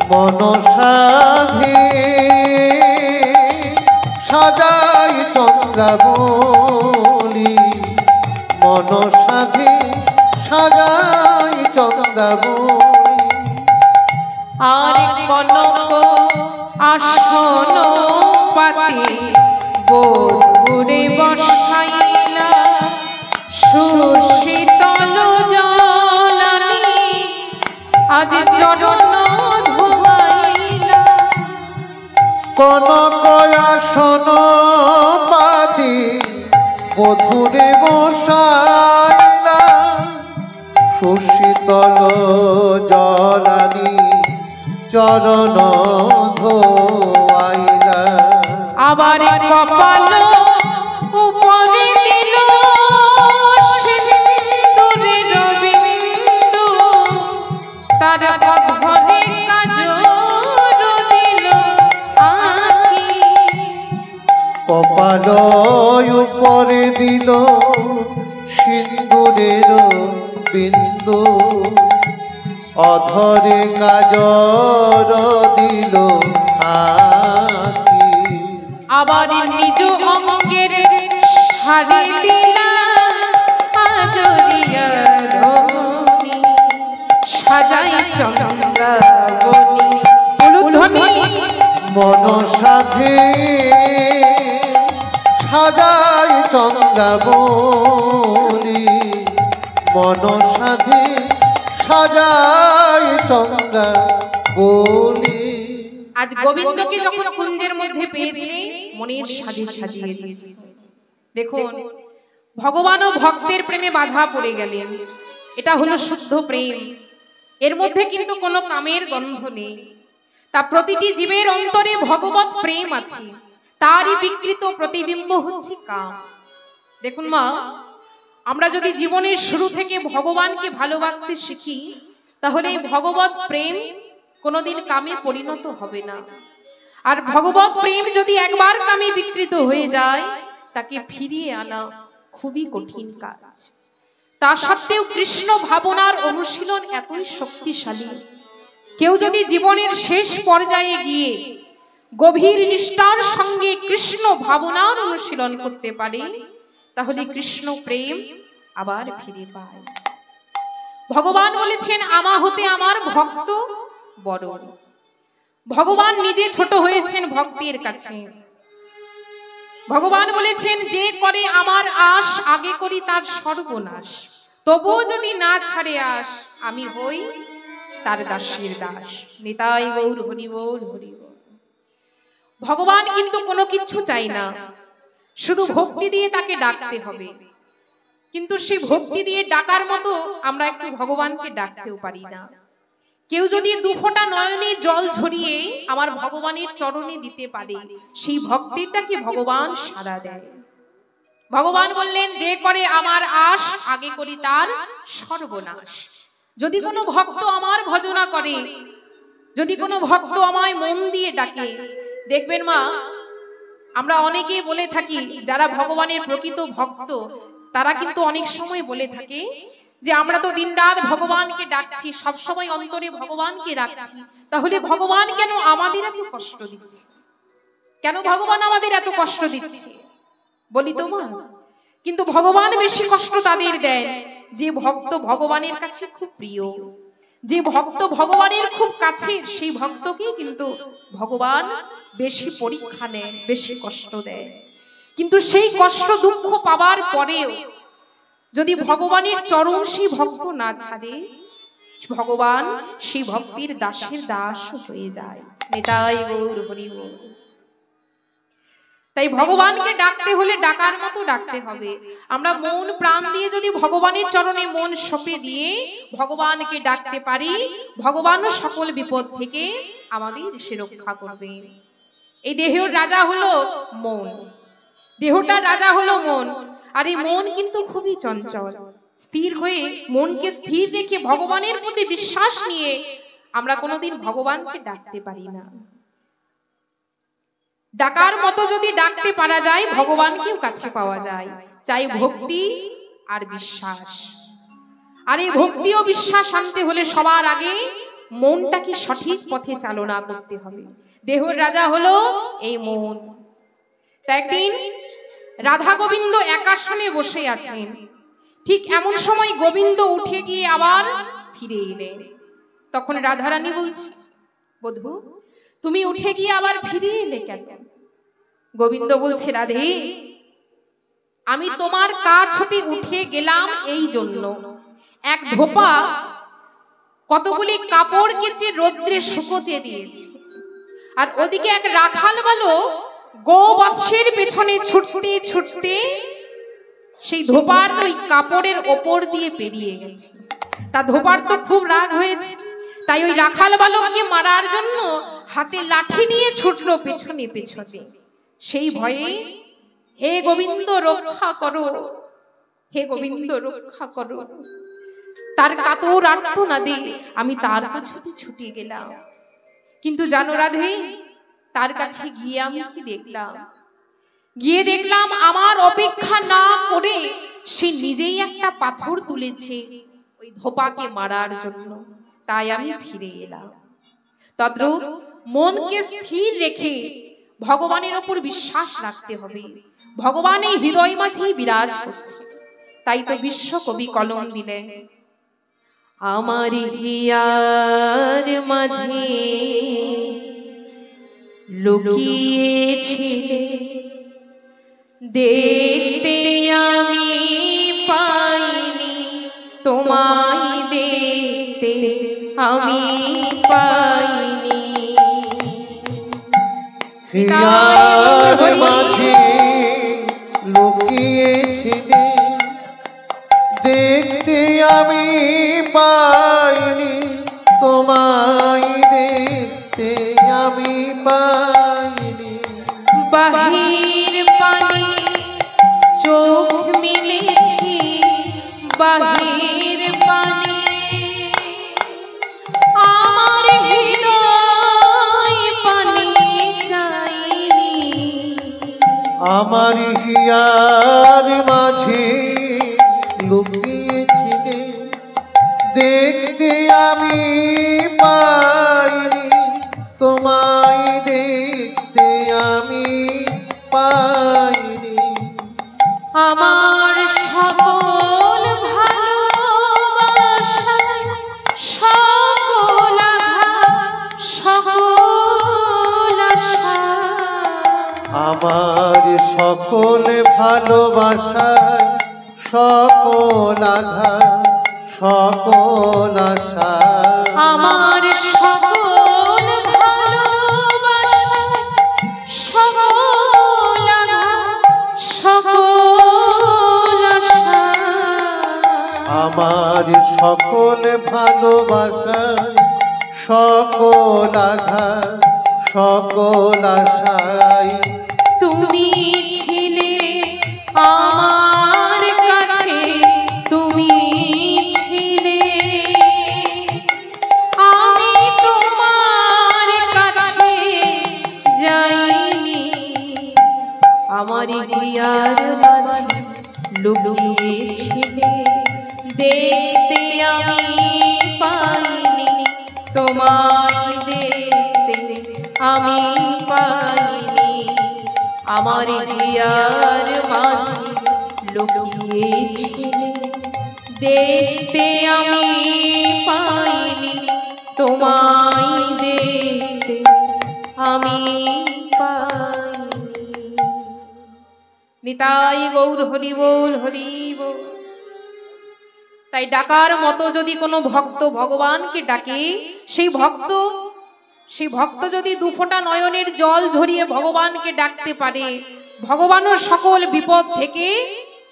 মনসাধে সাজাই চন্দ্রাবলী, মনসাধে সাজাই চন্দ্রাবলী। আর কনক আসন পাতে কনক আসন পাতি বধূরে বসাইলা সুশীতল জলানি চরণ ধোয়াইলা আবার কপাল উপরে দিল সিন্দুরের বিন্দু তার অধরে কাজল দিল আঁকি কপাল উপরে দিল সিন্দুরের বিন্দু অধরে কাজল দিল আঁকি আবার নিজ অঙ্গের শাড়ি দিলা আজরিয়া ধনি সাজাই চন্দ্রাবনি উলুধ্বনি মন সাথে সাজাই চন্দ্রাবনি মন সাথে সাজাই চন্দ্রাবনি আজ গোবিন্দকে যখন কুঞ্জের মধ্যে পেয়েছে মনের সাজে সাজিয়ে দিয়েছে। দেখুন ভগবান ও ভক্তের প্রেমে বাধা পড়ে গেলেন, এটা হলো শুদ্ধ প্রেম। এর মধ্যে কিন্তু কোনো কামের গন্ধ নেই। তা প্রতিটি জীবের অন্তরে ভগবত প্রেম আছে, তারই বিকৃত প্রতিবিম্ব হচ্ছে কাম। দেখুন মা, আমরা যদি জীবনের শুরু থেকে ভগবানকে ভালোবাসতে শিখি তাহলে ভগবত প্রেম কোনোদিন কামে পরিণত হবে না। আর ভগবত প্রেম যদি একবার কামে বিকৃত হয়ে যায় তাকে ফিরিয়ে আনা খুবই কঠিন কাজ। তা সত্ত্বেও কৃষ্ণ ভাবনার অনুশীলন এতই শক্তিশালী, কেউ যদি জীবনের শেষ পর্যায়ে গিয়ে গভীর নিষ্ঠার সঙ্গে কৃষ্ণ ভাবনার অনুশীলন করতে পারে তাহলে কৃষ্ণ প্রেম আবার ফিরে পায়। ভগবান বলেছেন, আমা হতে আমার ভক্ত বড়। ভগবান নিজে ছোট হয়েছেন ভক্তের কাছে। ভগবান বলেছেন, যে করে আমার আশ আগে করি তার সর্বনাশ, তবুও যদি না ছাড়ে আশ আমি হই তার দাসের দাস। নিতাই গৌর হরি বল হরি বল। ভগবান কিন্তু কোনো কিছু চাই না, শুধু ভক্তি দিয়ে তাকে ডাকতে হবে। কিন্তু সেই ভক্তি দিয়ে ডাকার মতো আমরা একটু ভগবানকে ডাকতেও পারি না। কেউ যদি দুফোঁটা নয়নে জল ঝরিয়ে আমার ভগবানের চরণে দিতে পারে সেই ভক্তেরটাকে ভগবান সাড়া দেয়। ভগবান বললেন, যে করে আমার আশ আগে করি তার সর্বনাশ। যদি কোনো ভক্ত আমার ভজনা করে, যদি কোনো ভক্ত আমায় মন দিয়ে ডাকে, দেখবেন মা, আমরা অনেকেই বলে থাকি যারা ভগবানের প্রকৃত ভক্ত তারা কিন্তু অনেক সময় বলে থাকে যে আমরা তো দিনরাত ভগবানকে ডাকছি, সব সময় অন্তরে ভগবানকে রাখছি, তাহলে ভগবান কেন আমাদের এত কষ্ট দিচ্ছে? কেন ভগবান আমাদের এত কষ্ট দিচ্ছে? বলি তো মা, কিন্তু ভগবান বেশি কষ্ট তাদের দেন যে ভক্ত ভগবানের কাছে খুব প্রিয়, যে ভক্ত ভগবানের খুব কাছে, সেই ভক্তকে কিন্তু ভগবান বেশি পরীক্ষা নেন, বেশি কষ্ট দেয়। কিন্তু সেই কষ্ট দুঃখ পাবার পরেও যদি ভগবানের চরণ সেই ভক্ত না ছাড়ে, ভগবান সেই ভক্তির দাসের দাস হয়ে যায়। নিতাই গৌর হরি বল। তাই ভগবানকে ডাকতে হলে ডাকার মতো ডাকতে হবে। আমরা মন প্রাণ দিয়ে যদি ভগবানের চরণে মন সঁপে দিয়ে ভগবানকে ডাকতে পারি, ভগবানও সকল বিপদ থেকে আমাদের সে রক্ষা করবে। এই দেহের রাজা হলো মন, দেহটার রাজা হলো মন। আর এই মন কিন্তু খুবই চঞ্চল। স্থির হয়ে মনকে স্থির রেখে ভগবানের প্রতি বিশ্বাস নিয়ে আমরা কোনোদিন ভগবানকে ডাকতে পারি না। ডাকার মতো যদি ডাকতে পারা যায় ভগবানকেও কাছে পাওয়া যায়। চাই ভক্তি আর বিশ্বাস। আর এই ভক্তি ও বিশ্বাস আনতে হলে সবার আগে মনটাকে সঠিক পথে চালনা করতে হবে। দেহের রাজা হলো এই মন। তা একদিন রাধা গোবিন্দ একাসনে বসে আছেন, ঠিক এমন সময় গোবিন্দ উঠে গিয়ে আবার ফিরে এলেন। তখন রাধারানী বলছে, বধূ তুমি উঠে গিয়ে আবার ফিরে এলে কেন? গোবিন্দ বলছে, রাধে আমি তোমার কাছ হতে উঠে গেলাম এই জন্য, এক ধোপা কতগুলি কাপড় কেচে রোদ্রে শুকোতে দিয়েছি, আর ওদিকে এক রাখাল বালক গোবৎসের পেছনে ছুটতে ছুটতে সেই ধোপার ওই কাপড়ের ওপর দিয়ে পেরিয়ে গেছে। তা ধোপার তো খুব রাগ হয়েছে, তাই ওই রাখাল বালককে মারার জন্য হাতে লাঠি নিয়ে ছুটলো পেছনে পেছনে। সেই ভয়ে হে গোবিন্দ রক্ষা করো, হে গোবিন্দ রক্ষা করো, তার কাতর আর্তনাদে আমি তার কাছে ছুটে গেলাম। কিন্তু জানো রাধে, তার কাছে গিয়ে আমি কি দেখলাম? গিয়ে দেখলাম আমার অপেক্ষা না করে সে নিজেই একটা পাথর তুলেছে ওই ধোপাকে মারার জন্য। তাই আমি ফিরে এলাম। তদ্রূপ মনকে স্থির রেখে ভগবানের ওপর বিশ্বাস রাখতে হবে। ভগবান এই হৃদয় মাঝেই বিরাজ করছে। তাই তো বিশ্বকবি কলম দিলেন, আমার হিয়ার মাঝে লুকিয়েছিলে, দেখতে আমি পাইনি, তোমায় দেখতে আমি পাইনি। হিয়ার মাঝে লুকিয়েছিলে, দেখতে আমি পাইনি, তোমায় দেখতে আমি পাইনি। বাহির পানি চোখ মিলেছি, বাহির পানি আমার হৃদয় পানি চাইনি। আমার হিয়ার মাঝে লুকিয়েছিলে, দেখতে আমি পাইনি, তোমায় দেখতে আমি পাইনি। আমার সকল ভালোবাসা, সকল আঘাত, সকল আশা, আমার সকল ভালোবাসা, সকল আঘাত, সকল আশা, আমার সকল ভালোবাসা, সকল আঘাত, সকল আশা, আমার সকল ভালোবাসা, সকল আঘাত, সকল আশায় তুমি ছিলে আমার কাছে, তুমি ছিলে, আমি তোমার কাছে যাইনি। আমার হিয়ার মাঝে লুকিয়েছিলে, দেখতে আমি পাইনি, তোমায় দেখতে আমি পাইনি। আমার হিয়ার মাঝে লুকিয়েছিলে, দেখতে আমি পাইনি, তোমায় দেখতে আমি পাইনি। নিতাই গৌর হরি বল, হরি বল। তাই ডাকার মতো যদি কোনো ভক্ত ভগবানকে ডাকে, সেই ভক্ত যদি দুফোঁটা নয়নের জল ঝরিয়ে ভগবানকে ডাকতে পারে, ভগবানও সকল বিপদ থেকে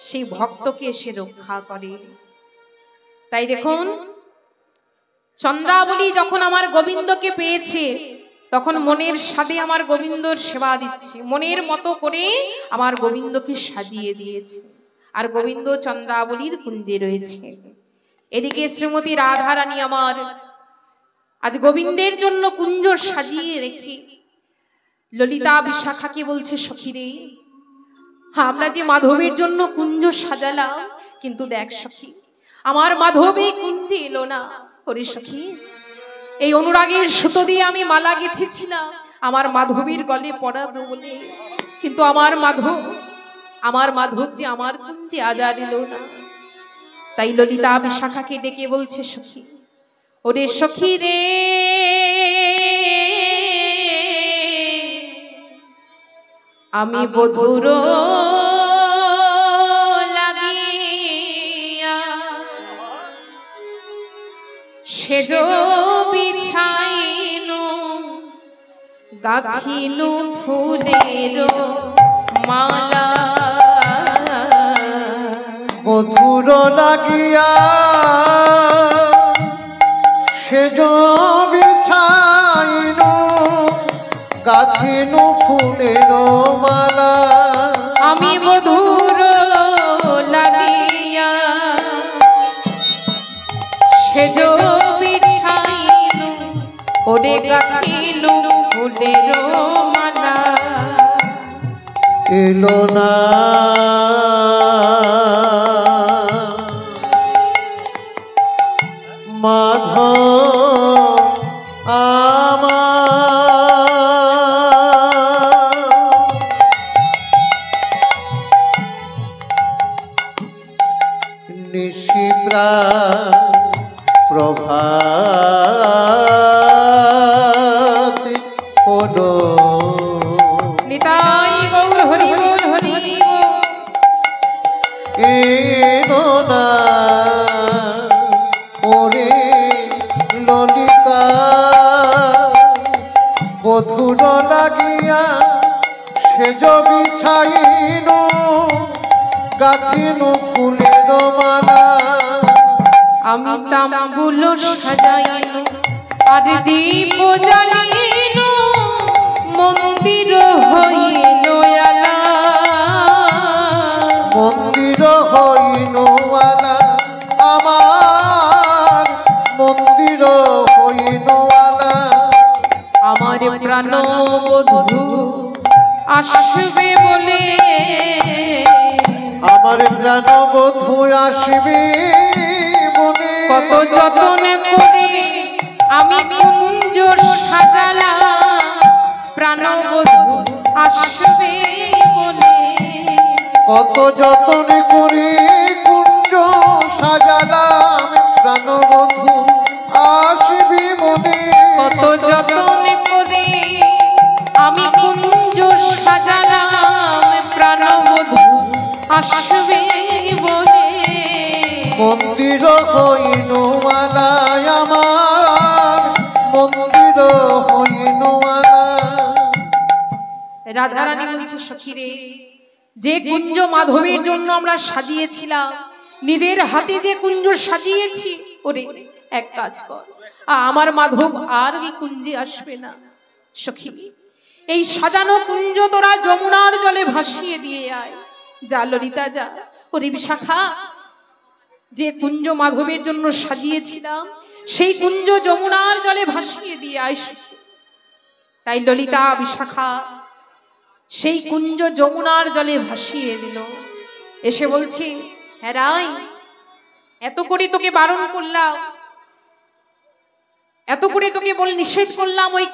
সেই ভক্তকে সে রক্ষা করে। তাই দেখুন, চন্দ্রাবলী যখন আমার গোবিন্দকে পেয়েছে, তখন মনের সাথে আমার গোবিন্দর সেবা দিচ্ছে, মনের মতো করে আমার গোবিন্দকে সাজিয়ে দিয়েছে। আর গোবিন্দ চন্দ্রাবলীর কুঞ্জে রয়েছে। এদিকে শ্রীমতী রাধারানী আমার আজ গোবিন্দের জন্য কুঞ্জ সাজিয়ে রেখে ললিতা বিশাখাকে বলছে, সখী রে, আমরা যে মাধবের জন্য কুঞ্জ সাজালাম, কিন্তু দেখ সখী, আমার মাধব এই কুঞ্জে এলো না। ওরে সখী, এই অনুরাগের সুতো দিয়ে আমি মালা গেঁথেছিলাম আমার মাধবীর গলে পড়াবো বলে, কিন্তু আমার মাধব যে আমার কুঞ্জে আজ আর এলো না। তাই ললিতা বিশাখাকে ডেকে বলছে, সখী, ওরে সখী রে, আমি বধুর লাগিয়া সেজ বিছাইনু গাথিনু ফুলের মালা বধুর লাগিয়া সেজ বিছাইনু গাথিনু ফুলের মালা আমি বধুর লাগিয়া সেজ বিছাইনু ওরে গাথিনু ফুলের মালা এলো না মাধব নিশিপ্রা প্রভাত হলো নিতাই গৌর হরি বল হরি বল। এলো না ওরে ললিতা বধুর লাগিয়া সেজ বিছাইনু গাথিনু ফুলের মালা আমি তাম্বুল সাজাইনু আর দীপ জ্বালিনু মন্দির হইল আলা মন্দির হইনু আলা আমার মন্দির হইনু আলা আমার প্রাণ বধূ আসবে বলে আমার প্রাণ বধূ আসবে বলে কত যতন করে আমি কুঞ্জ সাজালাম প্রাণ বধূ আসবে বলে কত যতন করে কুঞ্জ সাজালাম প্রাণ বধূ আসবে মনে কত যতন করে আমি কুঞ্জ সাজালাম প্রাণ বধূ আসবে বলে মন্দির হইনু আলা আমার মন্দির হইনু আলা রাধারানী বলছে সখীরে যে কুঞ্জ মাধবের জন্য আমরা সাজিয়েছিলাম নিজের হাতে যে কুঞ্জ সাজিয়েছি ওরে এক কাজ কর আমার মাধব আর এই কুঞ্জে আসবে না সখী এই সাজানো কুঞ্জ তোরা যমুনার জলে ভাসিয়ে দিয়ে আয় যা ললিতা যা ওরে বিশাখা যে কুঞ্জ মাধবের জন্য সাজিয়েছিলাম সেই কুঞ্জ যমুনার জলে ভাসিয়ে দিয়ে আয় তাই ললিতা বিশাখা সেই কুঞ্জ যমুনার জলে ভাসিয়ে দিল এসে বলছে হ্যাঁ রাই এত করে তোকে বারণ করলাম এত করে তোকে বল নিষেধ করলাম ওই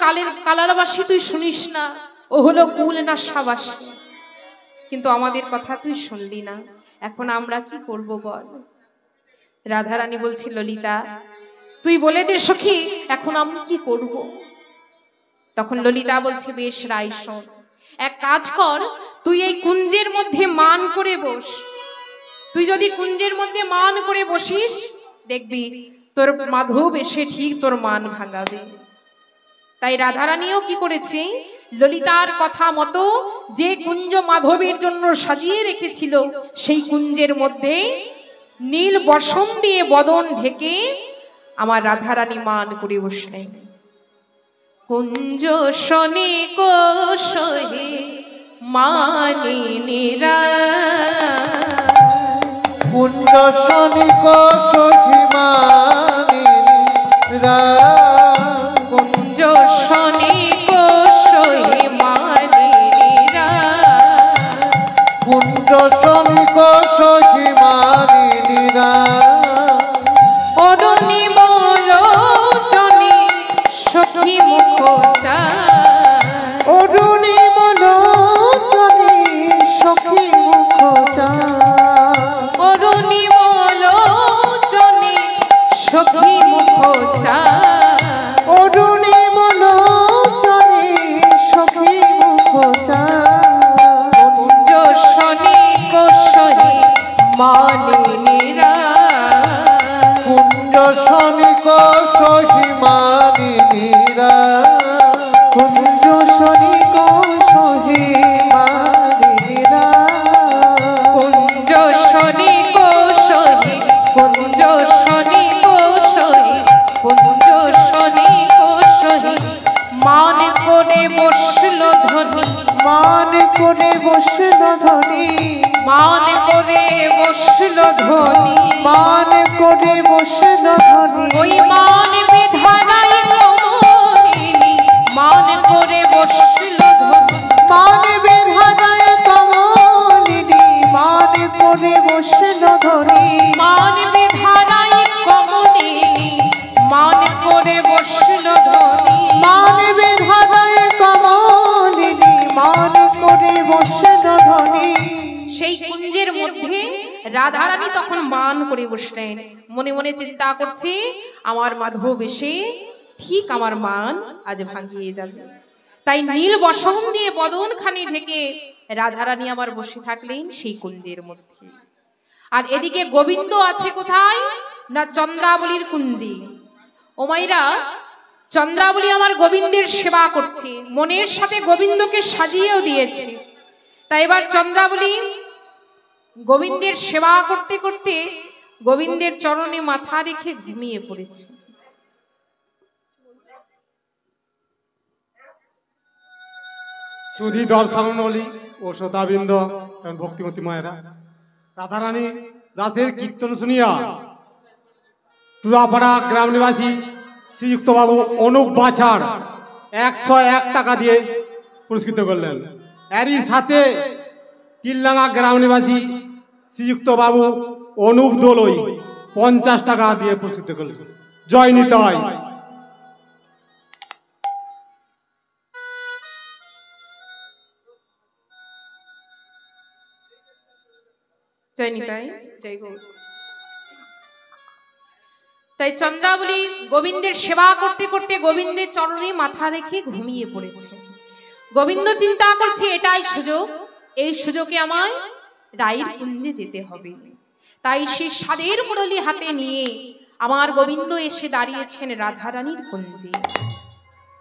কালারবাসী তুই শুনিস না ও হলো কুল না সাবাসী কিন্তু আমাদের কথা তুই শুনলি না এখন আমরা কি করব বল রাধারানী বলছি ললিতা তুই বলে দে সখী এখন আমি কি করব তখন ললিতা বলছে বেশ রাই শোন এক কাজ কর তুই এই কুঞ্জের মধ্যে মান করে বস তুই যদি কুঞ্জের মধ্যে মান করে বসিস দেখবি তোর মাধব এসে ঠিক তোর মান ভাঙাবে তাই রাধারানীও কি করেছে ললিতার কথা মতো যে কুঞ্জ মাধবের জন্য সাজিয়ে রেখেছিল সেই কুঞ্জের মধ্যে নীল বসন দিয়ে বদন ঢেকে আমার রাধারানী মান করে বসলেন কুঞ্জ শনি কোশহে মানি নিরা কুঞ্জ শনি কোশহি মানি নিরা কুঞ্জ শনি কোশহে মানি নিরা কুঞ্জ শনি কোশহি মানি নিরা অরুণি বলোচনে সখী মুখ চায় অরুণী মনোচনে সখী মুখ চায় অরুণি বলোচনে সখী মুখ চায় অরুণী মনোচনে সখী মুখ চায় কুঞ্জ শনি কোশহে মানি নিরা কুঞ্জ শনি কোশহি মানি নিরা কুঞ্জ করে বসল ধনী, মান করে বসল ধনী, মান করে বসল ধনী, ওই মান বিধানায় কমলিনী, মান করে বসল ধনী, মান বিধানায় কমলিনী, মান করে বসল ধনী, মান বিধানায় কমলিনী, মান করে বসল ধনী, মান বিধানায় কমলিনী, মান করে বসল ধনী। সেই কুঞ্জের মধ্যে রাধারানী তখন মান করে বসলেন, মনে মনে চিন্তা করছি আমার মাধব এসে ঠিক আমার মান আজ ভাঙিয়ে যাবে। তাই নীল বসন দিয়ে বদন খানি ঢেকে রাধারানী আবার বসে থাকলেন সেই কুঞ্জের মধ্যে। আর এদিকে গোবিন্দ আছে কোথায় না চন্দ্রাবলীর কুঞ্জে। ও মাইরা, চন্দ্রাবলী আমার গোবিন্দের সেবা করছে, মনের সাথে গোবিন্দকে সাজিয়েও দিয়েছে। তাই এবার চন্দ্রাবলী গোবিন্দের সেবা করতে করতে গোবিন্দের চরণে মাথা রেখে ঘুমিয়ে পড়েছে। সুধী দর্শনলি ও শ্রোতাবৃন্দ এবং ভক্তিমতী মায়েরা, রাধারানী দাসের কীর্তন শুনিয়া টুরাপাড়া গ্রাম নিবাসী শ্রীযুক্ত বাবু অনুপ বাছাড় 101 টাকা দিয়ে পুরস্কৃত করলেন। এরই সাথে তিলডাঙ্গা গ্রাম নিবাসী শ্রীযুক্ত বাবু অনুপ দোলই 50 টাকা দিয়ে পুরস্কৃত করলেন। জয় নিতাই। জয় নিতাই, জয় গো। তাই চন্দ্রাবলী গোবিন্দের সেবা করতে করতে গোবিন্দের চরণে মাথা রেখে ঘুমিয়ে পড়েছে। গোবিন্দ চিন্তা করছে এটাই সুযোগ, এই সুযোগে আমায় রায়ের কুঞ্জে যেতে হবে। তাই সে স্বাদের মুরলি হাতে নিয়ে আমার গোবিন্দ এসে দাঁড়িয়েছেন রাধারানীর কুঞ্জে।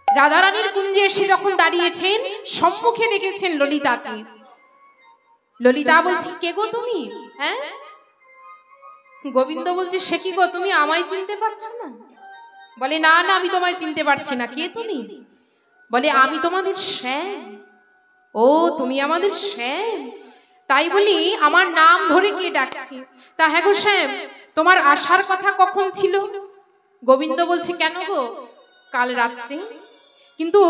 রাধারানীর কুঞ্জে এসে যখন দাঁড়িয়েছেন, সম্মুখে দেখেছেন ললিতাকে। ললিতা বলছে, কে গো তুমি? হ্যাঁ, গোবিন্দ বলছে, সে কি গো, তুমি আমায় চিনতে পারছো না? বলে, না না, আমি তোমায় চিনতে পারছি না। কে তুমি? বলে, আমি তোমাদের শ্যাম। ও, তুমি আমাদের শ্যাম? তাই বলি আমার নাম ধরে কে ডাকছি? তা হ্যাঁ গো শ্যাম, তোমার আসার কথা কখন ছিল? গোবিন্দ বলছে, কেন গো? কাল রাত্রে। কিন্তু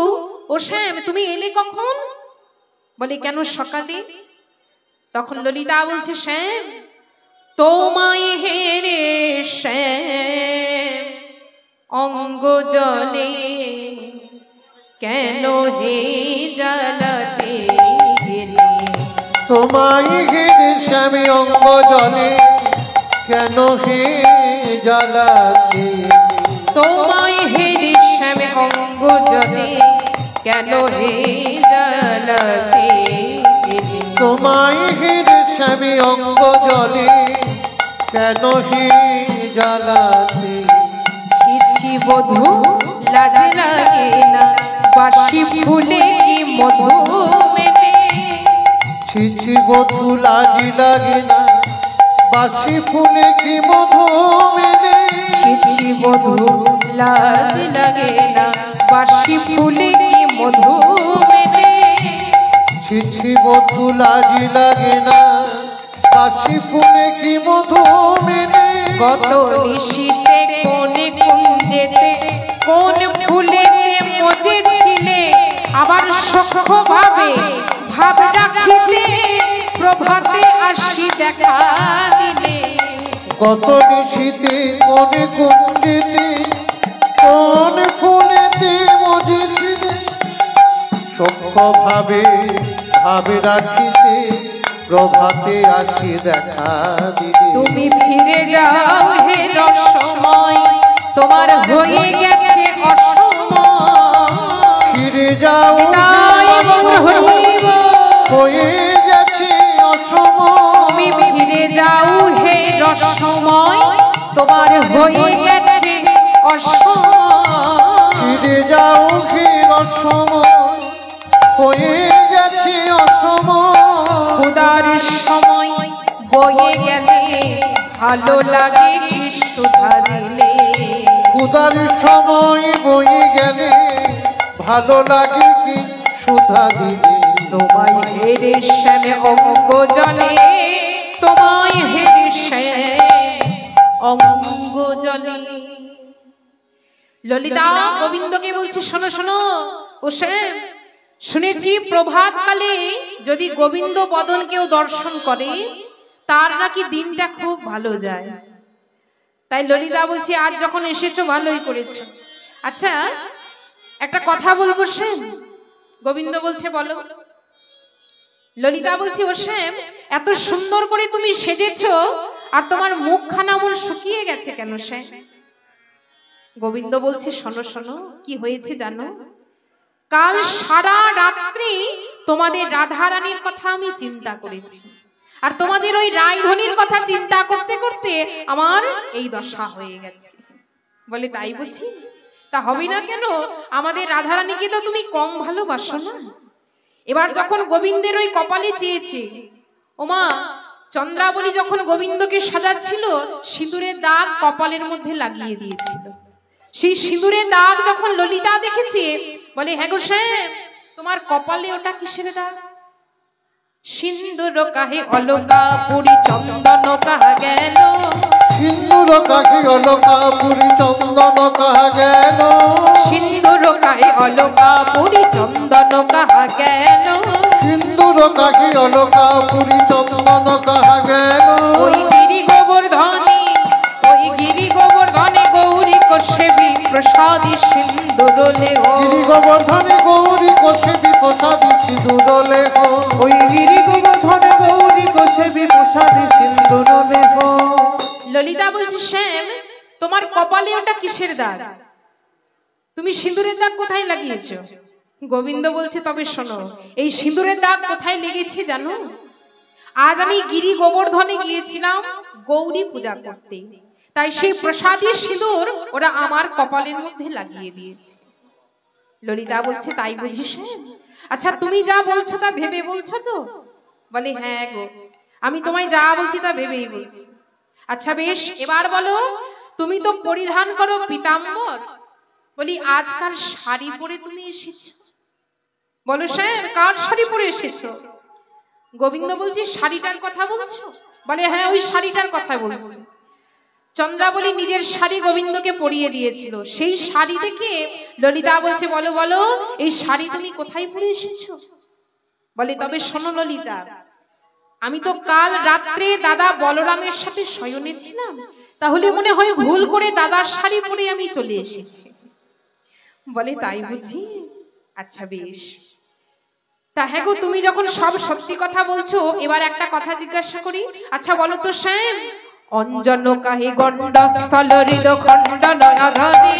ও শ্যাম, তুমি এলে কখন? বলে, কেন সকালে? তখন ললিতা বলছে, শ্যাম, তোমায় হেরে শ্যাম অঙ্গ জলে কেন হে জ্বালাতে গেলে? তোমায় ঘিরে স্বামী অঙ্গ জলে কেন হে জ্বালাতে? তোমায় হেরে শ্যাম অঙ্গ জলে কেন হে জ্বালাতে গেলে? তোমায় ঘিরে স্বামী অঙ্গ জলে কেন হে জ্বালাতে? ছি ছি বধূ লাজ লাগে না, বাসি ফুলে কি মধু মেলে? ছি ছি বধূ লাজি লাগে না, বাসি ফুলে কি মধু মেলে? ছি ছি বধূ লাজ লাগে না, বাসি ফুলে কি মধু মেলে? ছি ছি বধূ লাজি লাগে না, বাসি ফুলে কি মধু মেলে? কত নিশীতে কোনে কুঞ্জেতে কোন ফুলেতে মজেছিলে, আবার সখ্য ভাবে ভাব রাখিতে প্রভাতে আসি দেখা দিলে। কত নিশীতে কোনে কুঞ্জেতে কোন ফুলেতে মজেছিলে, সখ্য ভাবে ভাবে রাখিতে প্রভাতে আসি দেখা দিলে। তুমি ফিরে যাও হে রসময়, তোমার হয়ে গেছে অসময়। ফিরে যাও হয়ে গেছে অসময়। তুমি ফিরে যাও হে রসময়, তোমার হয়ে গেছে অসময়। ফিরে যাও হে রসময়, হয়ে গেছে অসময়। ক্ষুধার সময় বয়ে গেলে ভালো লাগে কি সুধা দিলে? ক্ষুধার সময় বয়ে গেলে ভালো লাগে কি সুধা দিলে? তোমায় হেরে শ্যামে অঙ্গ জলে, তোমায় হেরে শ্যামে অঙ্গ জলে। ললিতা গোবিন্দকে বলছে শোনো শোনো ও শ্যাম, শুনেছি প্রভাত কালে যদি গোবিন্দ বদন কেউ দর্শন করে তার নাকি দিনটা খুব ভালো যায়। তাই ললিতা বলছে আজ যখন এসেছো ভালোই করেছো। আচ্ছা একটা কথা বলবো শ্যাম। গোবিন্দ বলছে বলো। ললিতা বলছে ও শ্যাম, এত সুন্দর করে তুমি সেজেছো আর তোমার মুখখানা অমন শুকিয়ে গেছে কেন শ্যাম? গোবিন্দ বলছে শোনো শোনো, কি হয়েছে জানো? কাল সারা রাত্রি তোমাদের রাধা রানীর কথা আমি চিন্তা করেছি, আর তোমাদের ওই রায়ধনির কথা চিন্তা করতে করতে আমার এই দশা হয়ে গেছে। বলে তাই বুঝি? তা হবে না কেন? আমাদের রাধা রানীকে তো তুমি কম ভালোবাসো না। এবার যখন গোবিন্দের ওই কপালে চেয়েছে, ওমা চন্দ্রাবলী যখন গোবিন্দকে সাজাচ্ছিল সিঁদুরের দাগ কপালের মধ্যে লাগিয়ে দিয়েছিল। সেই সিঁদুরের দাগ যখন ললিতা দেখেছে বলে হ্যাঁ গো শ্যাম, তোমার কপালে ওটা কিসের দাগ? সিন্দুর কাহে অলকা পুরি চন্দন কাহা গেল, সিন্দুর কাহে অলকা পুরি চন্দন কাহা গেল, সিন্দুর কাহে অলকা পুরি চন্দন কাহা গেল, সিন্দুর কাহে অলকা পুরি চন্দন কাহা গেল। ওই গিরি গোবর্ধনে, ওই গিরি গোবর্ধনে গৌরী কোশেবী প্রসাদী সিন্দুর লেহ, গিরি গোবর্ধনে গৌরী কোশেবী প্রসাদী সিঁদুর লেহ, ওই গিরি গোবর্ধনে গৌরী কোশেবী প্রসাদী সিন্দুর লেহ। ললিতা বলছে শ্যাম, তোমার কপালে ওটা কিসের দাগ? তুমি সিঁদুরের দাগ কোথায় লাগিয়েছো? গোবিন্দ বলছে তবে শোনো, এই সিঁদুরের দাগ কোথায় লেগেছে জানো? আজ আমি গিরি গোবর্ধনে গিয়েছিলাম গৌরী পূজা করতে, তাই সেই প্রসাদী সিঁদুর ওরা আমার কপালের মধ্যে লাগিয়ে দিয়েছে। ললিতা বলছে তাই বুঝি শ্যাম? আচ্ছা তুমি যা বলছো তা ভেবে বলছো তো? বলে হ্যাঁ গো, আমি তোমায় যা বলছি তা ভেবেই বলছি। আচ্ছা বেশ, এবার বলো তুমি তো পরিধান করো পীতাম্বর, বলি আজকাল শাড়ি পরে তুমি এসেছো। বলো শ্যাম কার শাড়ি পরে এসেছো? গোবিন্দ বলছে শাড়িটার কথা বলছো? বলে হ্যাঁ ওই শাড়িটার কথা বলছি। চন্দ্রাবলী নিজের শাড়ি গোবিন্দকে পরিয়ে দিয়েছিল, সেই শাড়ি দেখে ললিতা বলছে বলো বলো এই শাড়ি তুমি কোথায় পরে এসেছো? বলে তবে শোনো ললিতা, আমি তো কাল রাত্রে দাদা বলরামের সাথে শয়নে ছিলাম, তাহলে মনে হয় ভুল করে দাদার শাড়ি পরে আমি চলে এসেছি। বলে তাই বুঝি? আচ্ছা বেশ, তা হ্যাঁ গো তুমি যখন সব সত্যি কথা বলছো এবার একটা কথা জিজ্ঞাসা করি। আচ্ছা বলো তো শ্যাম, অঞ্জন কাহে গণ্ডস্থল হৃদ খণ্ড নয়ধরে,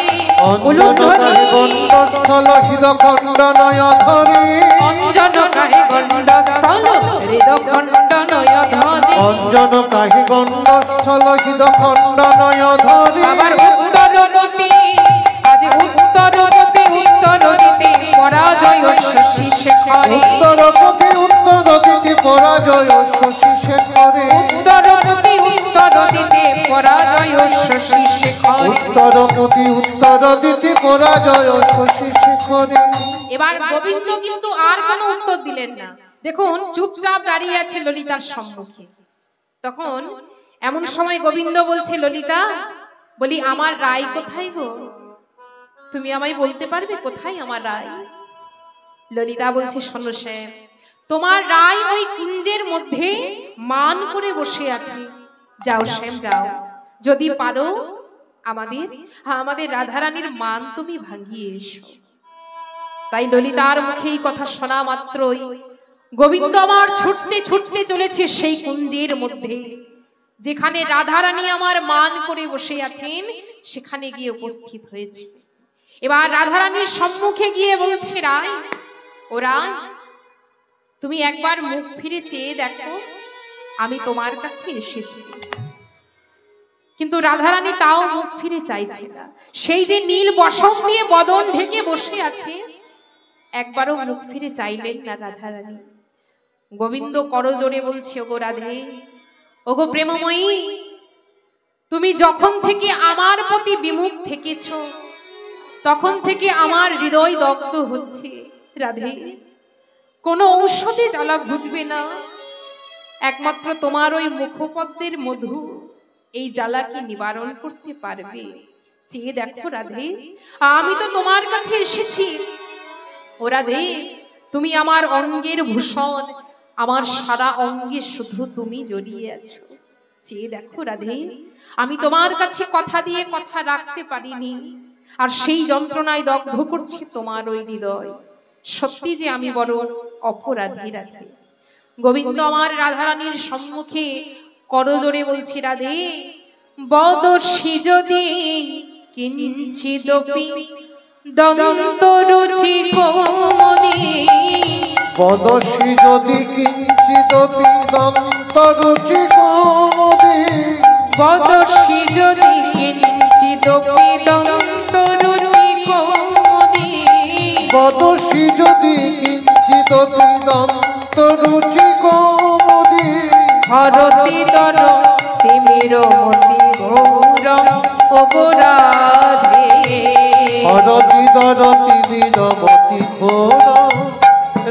অঞ্জন কাহে গণ্ডস্থল হৃদ খণ্ড নয়ধরে, অঞ্জন কাহে গণ্ডস্থল হৃদ খণ্ড নয়ধরে, অঞ্জন কাহে গণ্ডস্থল হৃদ খণ্ড নয়ধরে। আবার উত্তরবতী, আজ উত্তরবতী উত্তর দিতে পরাজয় শশী শেখরে, উত্তরপতি উত্তর দিতে পরাজয় শশী শেখরে, উত্তরবতী উত্তর দিতে পরাজয় শশী শেখরে, উত্তরপতি উত্তর দিতে পরাজয় শশী শেখরে। এবার গোবিন্দ কিন্তু আর কোনো উত্তর দিলেন না। দেখুন চুপচাপ দাঁড়িয়ে আছে ললিতার সম্মুখে। তখন এমন সময় গোবিন্দ বলছে ললিতা, বলি আমার রায় কোথায় গো? তুমি আমায় বলতে পারবে কোথায় আমার রায়? ললিতা বলছে শোনো শ্যাম, তোমার রায় ওই কুঞ্জের মধ্যে মান করে বসে আছে। যাও শ্যাম যাও, যদি পারো আমাদের রাধারানীর মান তুমি ভাঙিয়ে এসো। তাই ললিতার মুখে এই কথা শোনা মাত্রই গোবিন্দ আমার ছুটতে ছুটতে চলেছে সেই কুঞ্জের মধ্যে, যেখানে রাধারানী আমার মান করে বসে আছেন সেখানে গিয়ে উপস্থিত হয়েছে। এবার রাধারানীর সম্মুখে গিয়ে বলছে রায়, ও রায় তুমি একবার মুখ ফিরে চেয়ে দেখো, আমি তোমার কাছে এসেছি। কিন্তু রাধারানী তাও মুখ ফিরে চাইছে না। সেই যে নীল বসন দিয়ে বদন ঢেকে বসে আছে, একবারও মুখ ফিরে চাইলেন না রাধারানী। গোবিন্দ করজোড়ে বলছে ওগো রাধে, ওগো প্রেমময়ী, তুমি যখন থেকে আমার প্রতি বিমুখ থেকেছ তখন থেকে আমার হৃদয় দগ্ধ হচ্ছে। রাধে কোনো ঔষধে জ্বালা ঘুচবে না, একমাত্র তোমার ওই মুখপদ্মের মধু এই জ্বালাকে নিবারণ করতে পারবে। চেয়ে দেখো রাধে, আমি তো তোমার কাছে এসেছি। ও রাধে, তুমি আমার অঙ্গের ভূষণ, আমার সারা অঙ্গে শুধু তুমি জড়িয়ে আছো। চেয়ে দেখো রাধে, আমি তোমার কাছে কথা দিয়ে কথা রাখতে পারিনি, আর সেই যন্ত্রণায় দগ্ধ করছে তোমার ওই হৃদয়। সত্যি যে আমি বড় অপরাধী রাধে। গোবিন্দ আমার রাধারানীর সম্মুখে করজোড়ে বলছি, রাধে বদসি যদি কিঞ্চিদপি দন্ত রুচি কোমলি, বদসি যদি কিঞ্চিদপি দন্ত রুচি কোমলি, বদসি যদি কিঞ্চিদপি দন্ত রুচি কোমলি, বদসি যদি কিঞ্চিদপি দন্ত রুচি কোমলি, হরতি দর তিমির মতি গৌরং ও গো রাধে, হরতি দর তিমির মতি ঘোর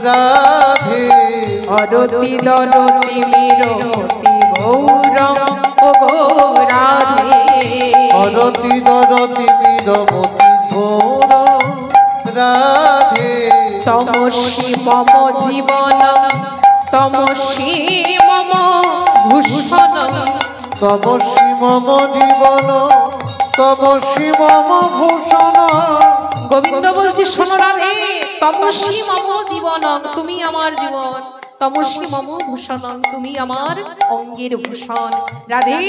রাধে, হরতি দর তিমির মতি গৌরং ও গো রাধে, হরতি দর তিমির মতি ঘোর রাধে। তমসি মম জীবন তমসি মম ভূষণ, তমসি মম জীবন তমসি মম ভূষণ। গোবিন্দ বলছে, শোনো রাধে, তমসি মম জীবন, তুমি আমার জীবন, তমসি মম ভূষণ, তুমি আমার অঙ্গের ভূষণ। রাধে,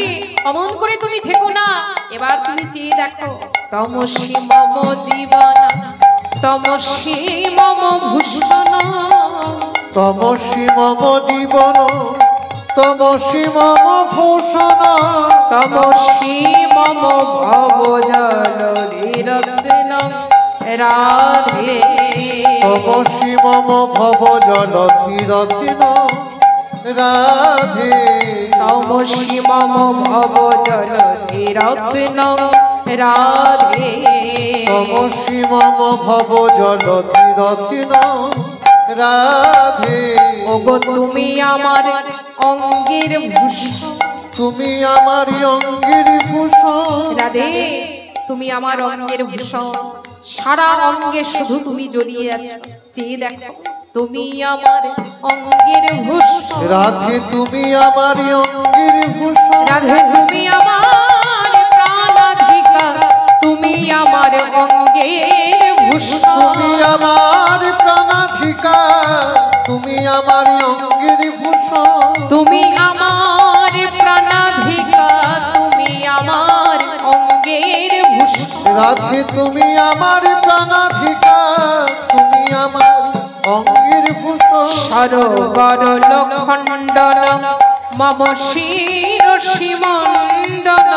অমন করে তুমি থেকো না, এবার তুমি চেয়ে দেখো। তমসি মম জীবন তমসি মম ভূষণ, তমসি মম জীবন তমসি মম ভূষণ। তমসি মম ভবজলধিরত্ন রাধে, তমসি মম ভবজলধিরত্ন রাধে, তমসি মম ভবজলধিরত্ন রাধে, তমসি মম ভবজলধিরত্ন রাধে। ওগো তুমি আমার অঙ্গের ভূষণ, তুমি আমার অঙ্গের ভূষণ। রাধে তুমি আমার অঙ্গের ভূষণ, সারা অঙ্গে শুধু তুমি জড়িয়ে আছো। চেয়ে দেখো, তুমি আমার অঙ্গের ভূষণ। রাধে তুমি আমার অঙ্গের ভূষণ। রাধে তুমি আমার প্রাণাধিকা, তুমি আমার অঙ্গের ভূষণ। তুমি আমার প্রাণাধিকা, তুমি আমার অঙ্গের ভূষণ। তুমি আমার প্রাণাধিকা, তুমি আমার অঙ্গের ভূষণ। রাধে তুমি আমার প্রাণাধিকা, তুমি আমার অঙ্গের ভূষণ। সরোবর লখণ্ডন মম শিরসি মণ্ডন,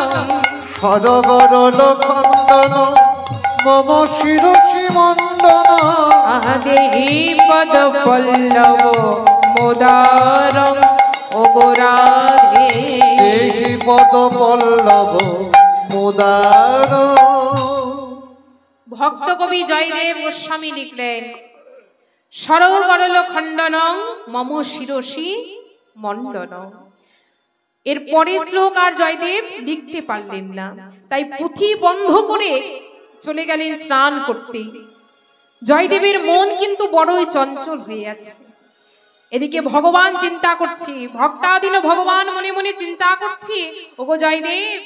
সরোবর লখণ্ডন মম শিরসি মণ্ডন। দেহি পদ পল্লব মোদার ও গো রাধে, দেহি পদ পল্লব মোদার। ভক্ত কবি জয়দেব গোস্বামী লিখলেন, সরোবরল খণ্ডনং মম শিরসি মণ্ডন। এর পরে শ্লোক আর জয়দেব লিখতে পারলেন না, তাই পুঁথি বন্ধ করে চলে গেলেন স্নান করতে। জয়দেবের মন কিন্তু বড়ই চঞ্চল হয়ে আছে। এদিকে ভগবান চিন্তা করছে, ভক্তাধীন ভগবান মনে মনে চিন্তা করছে, ওগো জয়দেব,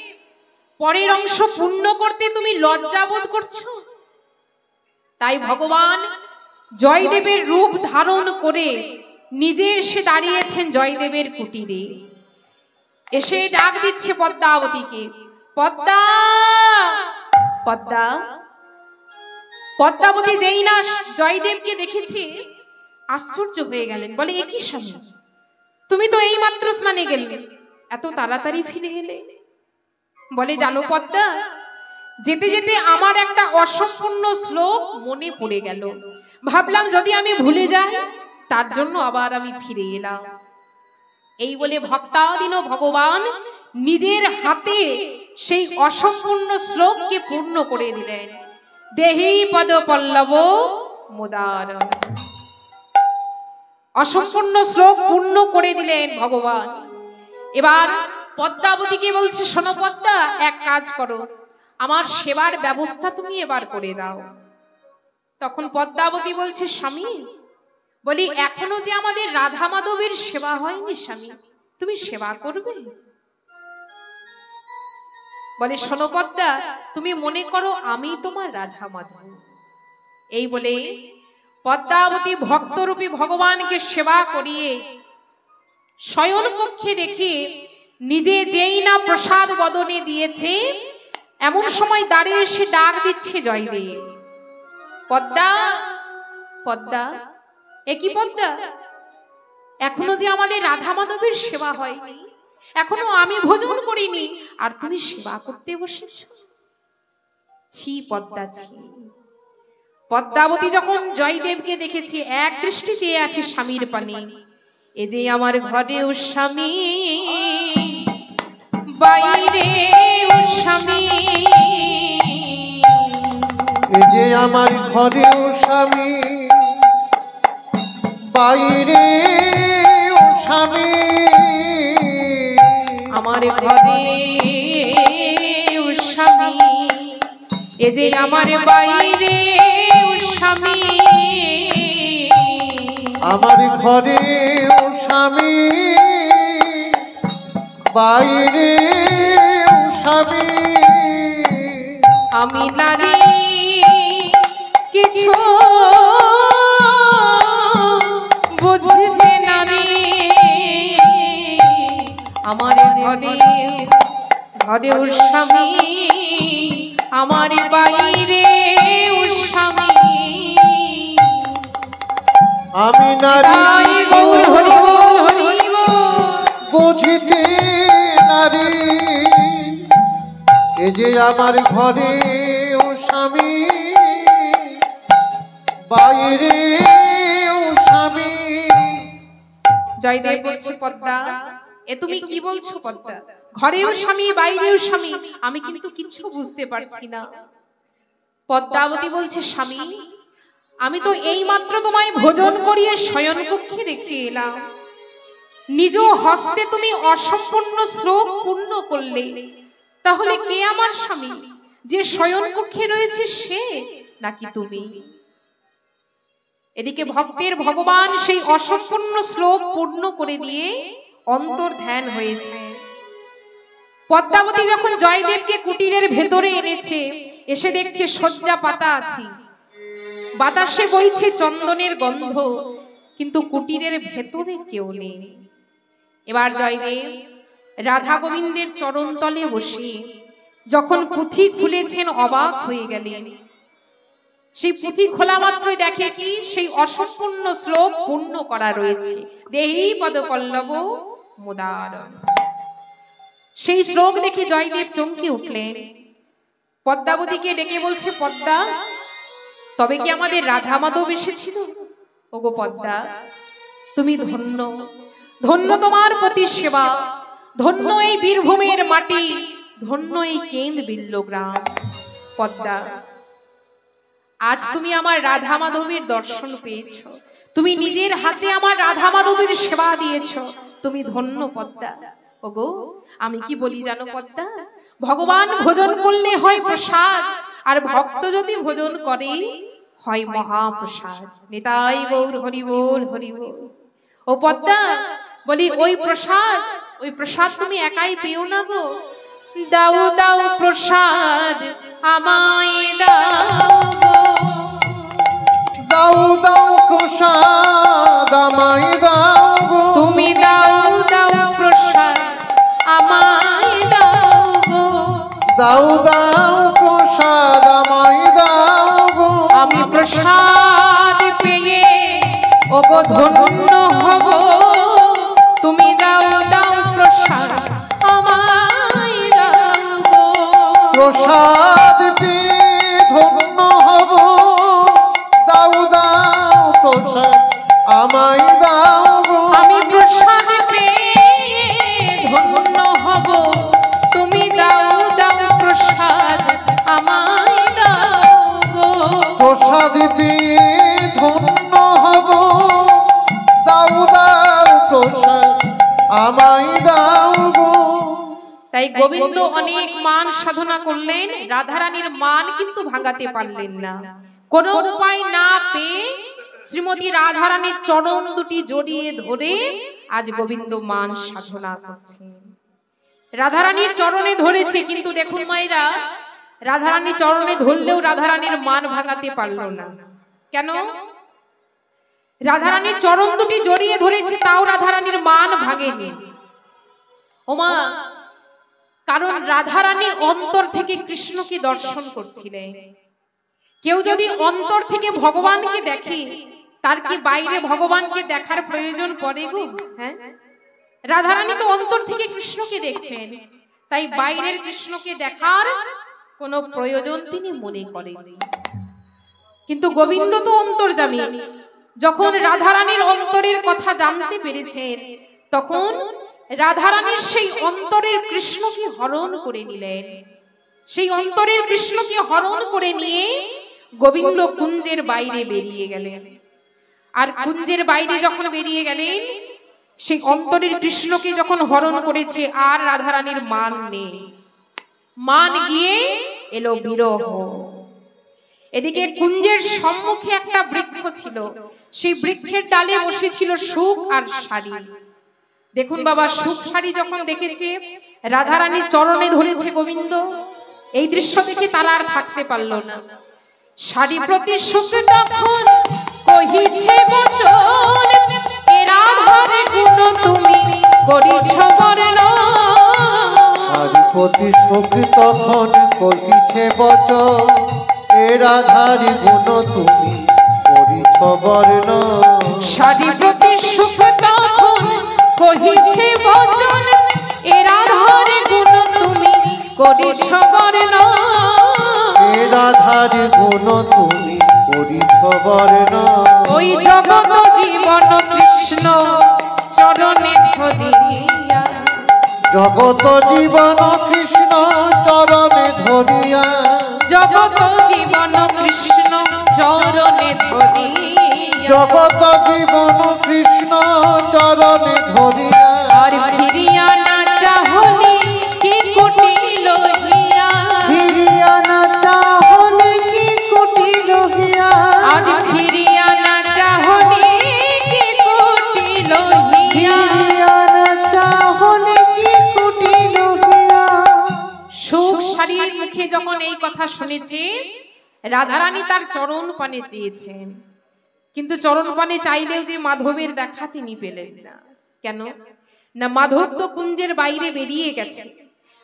পরের অংশ পূর্ণ করতে তুমি লজ্জাবোধ করছো। তাই ভগবান জয়দেবের রূপ ধারণ করে নিজে এসে দাঁড়িয়েছেন জয়দেবের কুটিরে। এসে ডাক দিচ্ছে পদ্মাবতীকে, পদ্মা পদ্মা। পদ্মাবতী যেই না জয়দেবকে দেখেছে আশ্চর্য হয়ে গেলেন, বলে এ কি স্বামী, তুমি তো এই মাত্র স্নানে গেলে, এত তাড়াতাড়ি ফিরে এলে? বলে জানো পদ্মা, যেতে যেতে আমার একটা অসম্পূর্ণ শ্লোক মনে পড়ে গেল, ভাবলাম যদি আমি ভুলে যাই, তার জন্য আবার আমি ফিরে এলাম। এই বলে ভক্তাধীন ভগবান নিজের হাতে সেই অসম্পূর্ণ শ্লোককে পূর্ণ করে দিলেন। দেহি পদ পল্লব মোদার। অসম্পূর্ণ শ্লোক পূর্ণ করে দিলেন ভগবান। এবার পদ্মাবতীকে বলছে, শোনো পদ্মা, এক কাজ করো, আমার সেবার ব্যবস্থা তুমি এবার করে দাও। তখন পদ্মাবতী বলছে, স্বামী, বলি এখনো যে আমাদের রাধা মাধবের সেবা হয়নি স্বামী, তুমি সেবা করবে? বলে, শোনো পদ্মা, তুমি মনে করো আমি তোমার রাধা মাধব। এই বলে পদ্মাবতী ভক্তরূপী ভগবানকে সেবা করিয়ে শয়ন কক্ষে রেখে নিজে যেই না প্রসাদ বদনে দিয়েছে, এমন সময় দাঁড়িয়ে এসে ডাক দিচ্ছে জয়দেব, পদ্মা, পদ্মা, একই পদ্মা, এখনো যে আমাদের রাধা মাধবের সেবা হয়নি, এখনো আমি ভোজন করিনি, আর তুমি সেবা করতে বসেছ? ছি পদ্মা, ছি। পদ্মাবতী যখন জয়দেবকে দেখেছি, এক দৃষ্টি চেয়ে আছে স্বামীর পানে। এ যে আমার ঘরেও স্বামী, বাইরেও স্বামী, এ যে আমার ঘরেও স্বামী, বাইরেও স্বামী, আমার ঘরেও স্বামী, এ যে আমার বাইরেও স্বামী, আমার ঘরেও স্বামী, বাইরেও স্বামী। আমি নারী কিছু বুঝতে নারী, আমার ঘরেও স্বামী, আমার বাইরেও স্বামী। আমি নারী গৌর হরি বল, হরি বল। বুঝিতে নারী, এ যে আমার ঘরেও স্বামী, বাইরেও স্বামী। জয়দেব বলছে, পদ্মা, এ তুমি কি বলছো পদ্মা? ঘরেও স্বামী, বাইরেও স্বামী, আমি কিন্তু কিছু বুঝতে পারছি না। পদ্মাবতী বলছে, স্বামী, আমি তো এই মাত্র তোমায় ভোজন করিয়ে শয়ন কক্ষে রেখে এলাম, নিজ হস্তে তুমি অসম্পূর্ণ শ্লোক পূর্ণ করলে, তাহলে কে আমার স্বামী? যে শয়ন কক্ষে রয়েছে সে নাকি তুমি? এদিকে ভক্তের ভগবান সেই অসম্পূর্ণ শ্লোক পূর্ণ করে দিয়ে অন্তর ধ্যান হয়েছে। পদ্মাবতী যখন জয়দেবকে কুটিরের ভেতরে এনেছে, এসে দেখছে শয্যা পাতা আছে, বাতাসে বইছে চন্দনের গন্ধ, কিন্তু কুটিরের ভেতরে কেউ নেই। এবার জয়দেব রাধা গোবিন্দের চরণ তলে বসে যখন পুঁথি খুলেছেন, অবাক হয়ে গেলেন। সেই পুঁথি খোলা মাত্রই দেখে কি, সেই অসম্পূর্ণ শ্লোক পূর্ণ করা রয়েছে, দেহি পদ পল্লব মুদারণ। সেই শ্লোক দেখে জয়দেব চমকে উঠলেন। পদ্মাবতীকে ডেকে বলছে, পদ্মা, তবে কি আমাদের রাধা মাধব এসেছিল? ওগো পদ্মা, তুমি ধন্য, ধন্য তোমার প্রতি সেবা, ধন্য এই বীরভূমের মাটি, ধন্য এই কেন্দ বিল্ল গ্রাম। পদ্মা, আজ তুমি আমার রাধা মাধবের দর্শন পেয়েছ, তুমি নিজের হাতে আমার রাধা মাধবের সেবা দিয়েছ, তুমি ধন্য পদ্মা। ওগো, আমি কি বলি জানো পদ্মা, ভগবান ভোজন করলে হয় প্রসাদ, আর ভক্ত যদি ভোজন করে হয় মহাপ্রসাদ। নিতাই গৌর হরি বল, হরি বল। ও পদ্মা, বলি ওই প্রসাদ তুমি একাই পেও না গো, দাও দাও প্রসাদ আমায় দাও গো, দাও দাও প্রসাদ আমায় দাও গো, তুমি দাও দাও প্রসাদ আমায় দাও গো, দাও দাও প্রসাদ আমায় দাও গো। আমি প্রসাদ পেয়ে ওগো ধন্য হব, তুমি দাও দাও প্রসাদ আমায় দাও গো। প্রসাদ পেয়ে ধন্য হব, দাও দাও প্রসাদ আমায় দাও গো। আমি প্রসাদ পেয়ে ধন্য হব, তুমি দাও দাও প্রসাদ আমায় দাও গো। প্রসাদ পেয়ে ধন্য হব, দাও তাই গোবিন্দ অনেক মান সাধনা করলেন, রাধারানীর মান কিন্তু ভাঙাতে পারলেন না। কোন উপায় না পেয়ে শ্রীমতী রাধারানীর চরণ দুটি জড়িয়ে ধরে আজ গোবিন্দ মান সাধনা করছেন। রাধারানীর চরণে ধরেছে, কিন্তু দেখুন মায়েরা, রাধারানীর চরণে ধরলেও রাধারানীর মান ভাঙাতে পারল না। কেন? রাধারানীর চরণ দুটি জড়িয়ে ধরেছে, তাও রাধারানীর মান ভাঙেনি। ওমা, কারণ রাধারানী অন্তর থেকে কৃষ্ণকে দর্শন করছিলেন। কেউ যদি অন্তর থেকে ভগবানকে দেখে, তার কি বাইরে ভগবানকে দেখার প্রয়োজন পড়ে গো? হ্যাঁ, রাধারানী তো অন্তর থেকে কৃষ্ণকে দেখছেন, তাই বাইরের কৃষ্ণকে দেখার কোনো প্রয়োজন তিনি মনে করেননি। কিন্তু গোবিন্দ তো অন্তর্যামী, যখন রাধারানীর অন্তরের কথা জানতে পেরেছেন, তখন রাধারানীর সেই অন্তরের কৃষ্ণকে হরণ করে নিলেন। সেই অন্তরের কৃষ্ণকে হরণ করে নিয়ে গোবিন্দ কুঞ্জের বাইরে বেরিয়ে গেলেন। আর কুঞ্জের বাইরে যখন বেরিয়ে গেলেন, সেই অন্তরের কৃষ্ণকে যখন হরণ করেছে, আর রাধারানীর মান নেই। মান গিয়ে এলো বিরহ। এদিকে কুঞ্জের সম্মুখে একটা বৃক্ষ ছিল, সেই বৃক্ষের ডালে বসেছিল সুখ আর শাড়ি। দেখুন বাবা, সুখ শাড়ি যখন দেখেছে, রাধারানীর চরণে ধরেছে গোবিন্দ, এই দৃশ্য দেখে তারা আর থাকতে পারল না। শাড়ি প্রতি সুখ তখন কহিছে বচন, এ রাধার গুণ তুমি করিছ বর্ণন। শাড়ি প্রতি সুখ তখন কহিছে বচন, এ রাধার গুণ তুমি করিছ বর্ণন। শাড়ি প্রতি সুখ তখন কহিছে বচন, এ রাধার গুণ তুমি করিছ বর্ণন। এ রাধার গুণ তুমি করিছ বর্ণন। ওই জগৎ জীবন কৃষ্ণ চরণে ধরিয়া, জগত জীবন কৃষ্ণ চরণে ধরিয়া, জগৎ জীবন কৃষ্ণ চরণে ধরিয়া, জগত জীবন কৃষ্ণ চরণে ধরিয়া। আর ফিরিয়া না চাহনি কি কুটিল হিয়া, ফিরিয়া না চাহনি কি কুটিল হিয়া, আজ ফিরিয়া না চাহনি কি কুটিল হিয়া। ফিরিয়া না চাহনি কি কুটিল হিয়া। সুখ শাড়ির মুখে যখন এই কথা শুনেছে, রাধারানী তার চরণ পানে চেয়েছেন, কিন্তু চরণ পানে চাইলেও যে মাধবের দেখা তিনি পেলেন না। কেন না? মাধব তো কুঞ্জের বাইরে বেরিয়ে গেছে।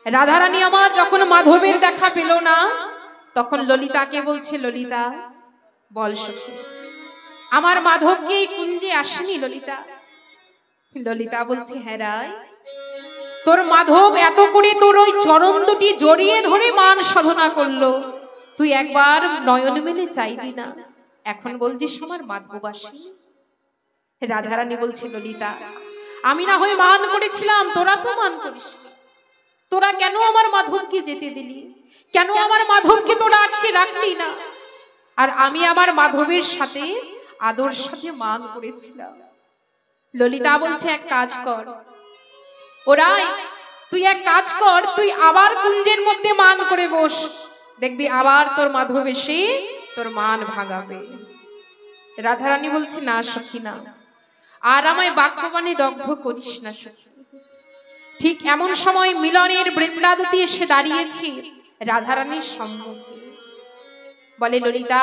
রাধারানী আমার যখন মাধবের দেখা পেল না, তখন ললিতাকে বলছে, ললিতা বল সখী, আমার মাধব কি এই কুঞ্জে আসেনি? ললিতা ললিতা বলছে, হ্যাঁ রায়, তোর মাধব এত করে তোর ওই চরণ দুটি জড়িয়ে ধরে মান সাধনা করলো, তুই একবার নয়ন মেলে চাইবি না? এখন বলছিস আমার মাধব আসেনি। রাধারানী বলছে, ললিতা আমি না হয় মান করেছিলাম, তোরা তো মান করিস। তোরা কেন আমার মাধবকে যেতে দিলি? কেন আমার মাধবকে তোরা আটকে রাখলি না? আর আমি আমার মাধবের সাথে আদর সাথে মান করেছিলাম। ললিতা বলছে, এক কাজ কর ওরাই, তুই এক কাজ কর, তুই আবার কুঞ্জের মধ্যে মান করে বস, দেখবি আবার তোর মাধব এসে তোর মান ভাঙাবে। রাধারানী বলছে, না সখী না, আর আমায় বাক্যবাণে দগ্ধ করিস না সখী। ঠিক এমন সময় মিলনের বৃন্দাদতী এসে দাঁড়িয়েছে রাধারানীর সম্মুখে। বলে, ললিতা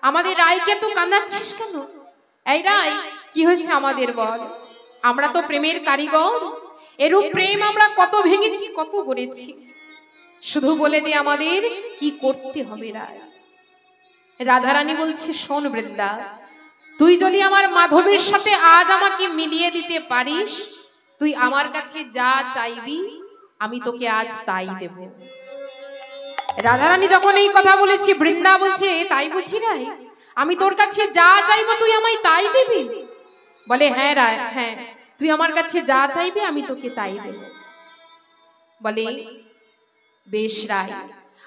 আমাদের রায়কে তো কাঁদাচ্ছিস কেন? এই রায়, কি হয়েছে আমাদের বল? আমরা তো প্রেমের কারিগর, এরূপ প্রেম আমরা কত ভেঙেছি, কত গড়েছি, শুধু বলে দে আমাদের কি করতে হবে রায়। রাধারানী বলছে, শোন বৃন্দা, তুই যদি আমার মাধবের সাথে আজ আমাকে মিলিয়ে দিতে পারিস, তুই আমার কাছে যা চাইবি আমি তোকে আজ তাই দেব। রাধারানী যখন এই কথা বলেছি, বৃন্দা বলছে, তাই বুঝি রায়, আমি তোর কাছে যা চাইবো তুই আমায় তাই দিবি? বলে, হ্যাঁ রায়, হ্যাঁ, তুই আমার কাছে যা চাইবি আমি তোকে তাই দেব। বলে, বেশ রায়,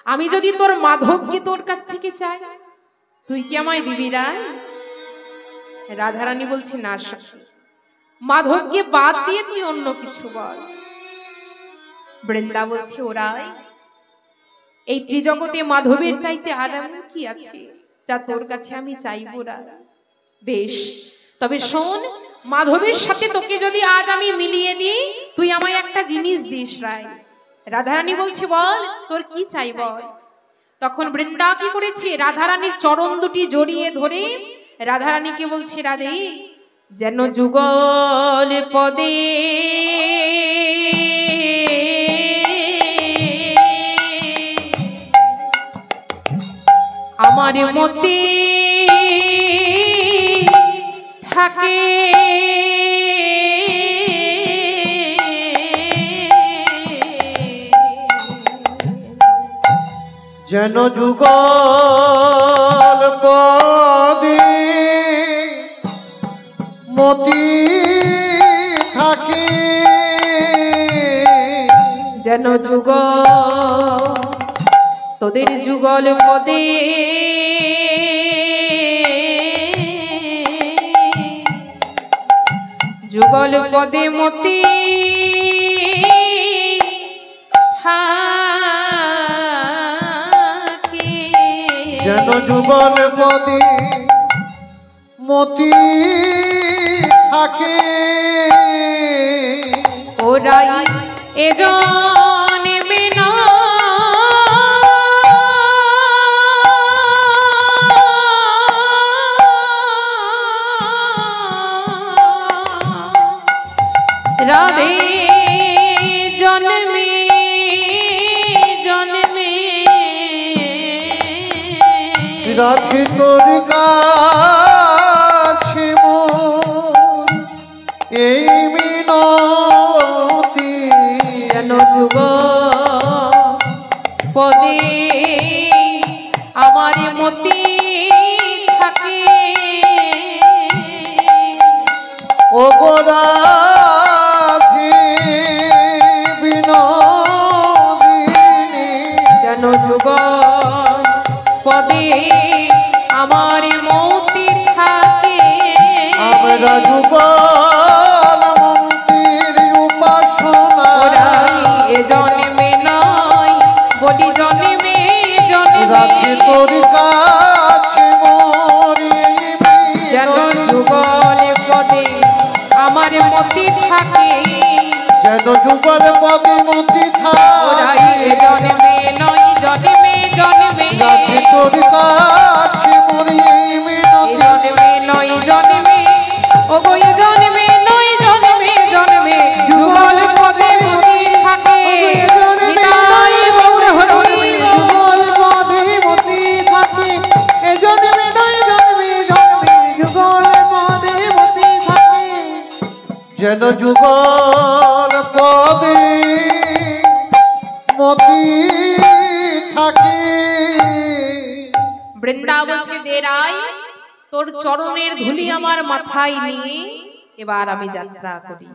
আমি যদি তোর মাধবকে তোর কাছ থেকে চাই, তুই কি আমায় দিবি রায়? রাধারানী বলছে, না সখী, মাধবকে বাদ দিয়ে তুই অন্য কিছু বল। বৃন্দা বলছে ওরাই এই ত্রিজগতে মাধবের চাইতে আর এমন কি আছে যা তোর কাছে আমি চাইবো রা। বেশ, তবে শোন, মাধবের সাথে তোকে যদি আজ আমি মিলিয়ে দিই, তুই আমায় একটা জিনিস দিস রায়। রাধারানী বলছে বল তোর কি চাই বল। তখন বৃন্দা কি করেছে, রাধারানীর চরণ দুটি জড়িয়ে ধরে রাধারানীকে বলছে রাধে যেন যুগল পদে আমার মতে থাকে, যেন যুগল পদে মতি থাকে, যেন যুগ তোদের যুগল পদে যুগল পদে মতি থাকে, যেন যুগল পদে মতি থাকে। ওরাই এজন্মে না রাধে জন্মে জন্মে রাধে তোর কাছে মোর এই মিনতি, যেন যুগ পদে আমার মতি থাকে। ও গোরাধে বিনোদিনী, যেন যুগ পদে আমার মতি থাকে। আমরা যুগল মন্ত্রীর উপাসনা, ওরাই এ জন্মে নয় বলি জন্মে জন্মে রাধে তোর কাছে মোর এই যেন মিনতি, যুগল পদে আমার মতি থাকে। যেন যুগল পদে মতি ওরাই এ থাকে। জন্মে নয় জন্মে জন্মে রাধে তোর কাছে মোর এই এ মিনতি, জন্মে নয় জন্মে ও গো এ জন্মে নয় জন্মে জন্মে যুগল পদে মতি থাকে। নিতাই গৌর হরি বল। পদে মতি থাকে, এ জন্মে নয় জন্মে জন্মে যুগল পদে মতি থাকে। যেন যুগল পদে মতি থাকে। বৃন্দা বলছে যে রায় তোর চরণের ধুলি আমার মাথায় নিয়ে এবার আমি যাত্রা করি।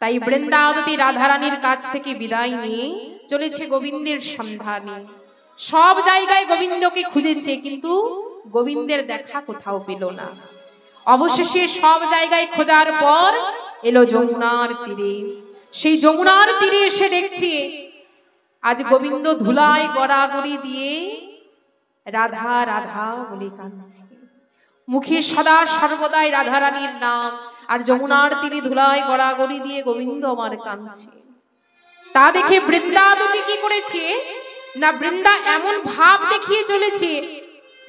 তাই বৃন্দাবতী রাধারানীর কাছ থেকে বিদায় নিয়ে চলেছে গোবিন্দের সন্ধানে। সব জায়গায় গোবিন্দকে খুঁজেছে, কিন্তু গোবিন্দের দেখা কোথাও পেল না। অবশেষে সব জায়গায় খোঁজার পর এলো যমুনার তীরে। সেই যমুনার তীরে এসে দেখছে আজ গোবিন্দ ধুলায় গড়াগড়ি দিয়ে রাধা রাধা বলে কাঁদছে। মুখে সদা সর্বদাই রাধারানীর নাম, আর যমুনার তীরে ধুলায় গড়াগড়ি দিয়ে গোবিন্দ আমার কাঁদছে। তা দেখে বৃন্দাবতী কি করেছে না, বৃন্দা এমন ভাব দেখিয়ে চলেছে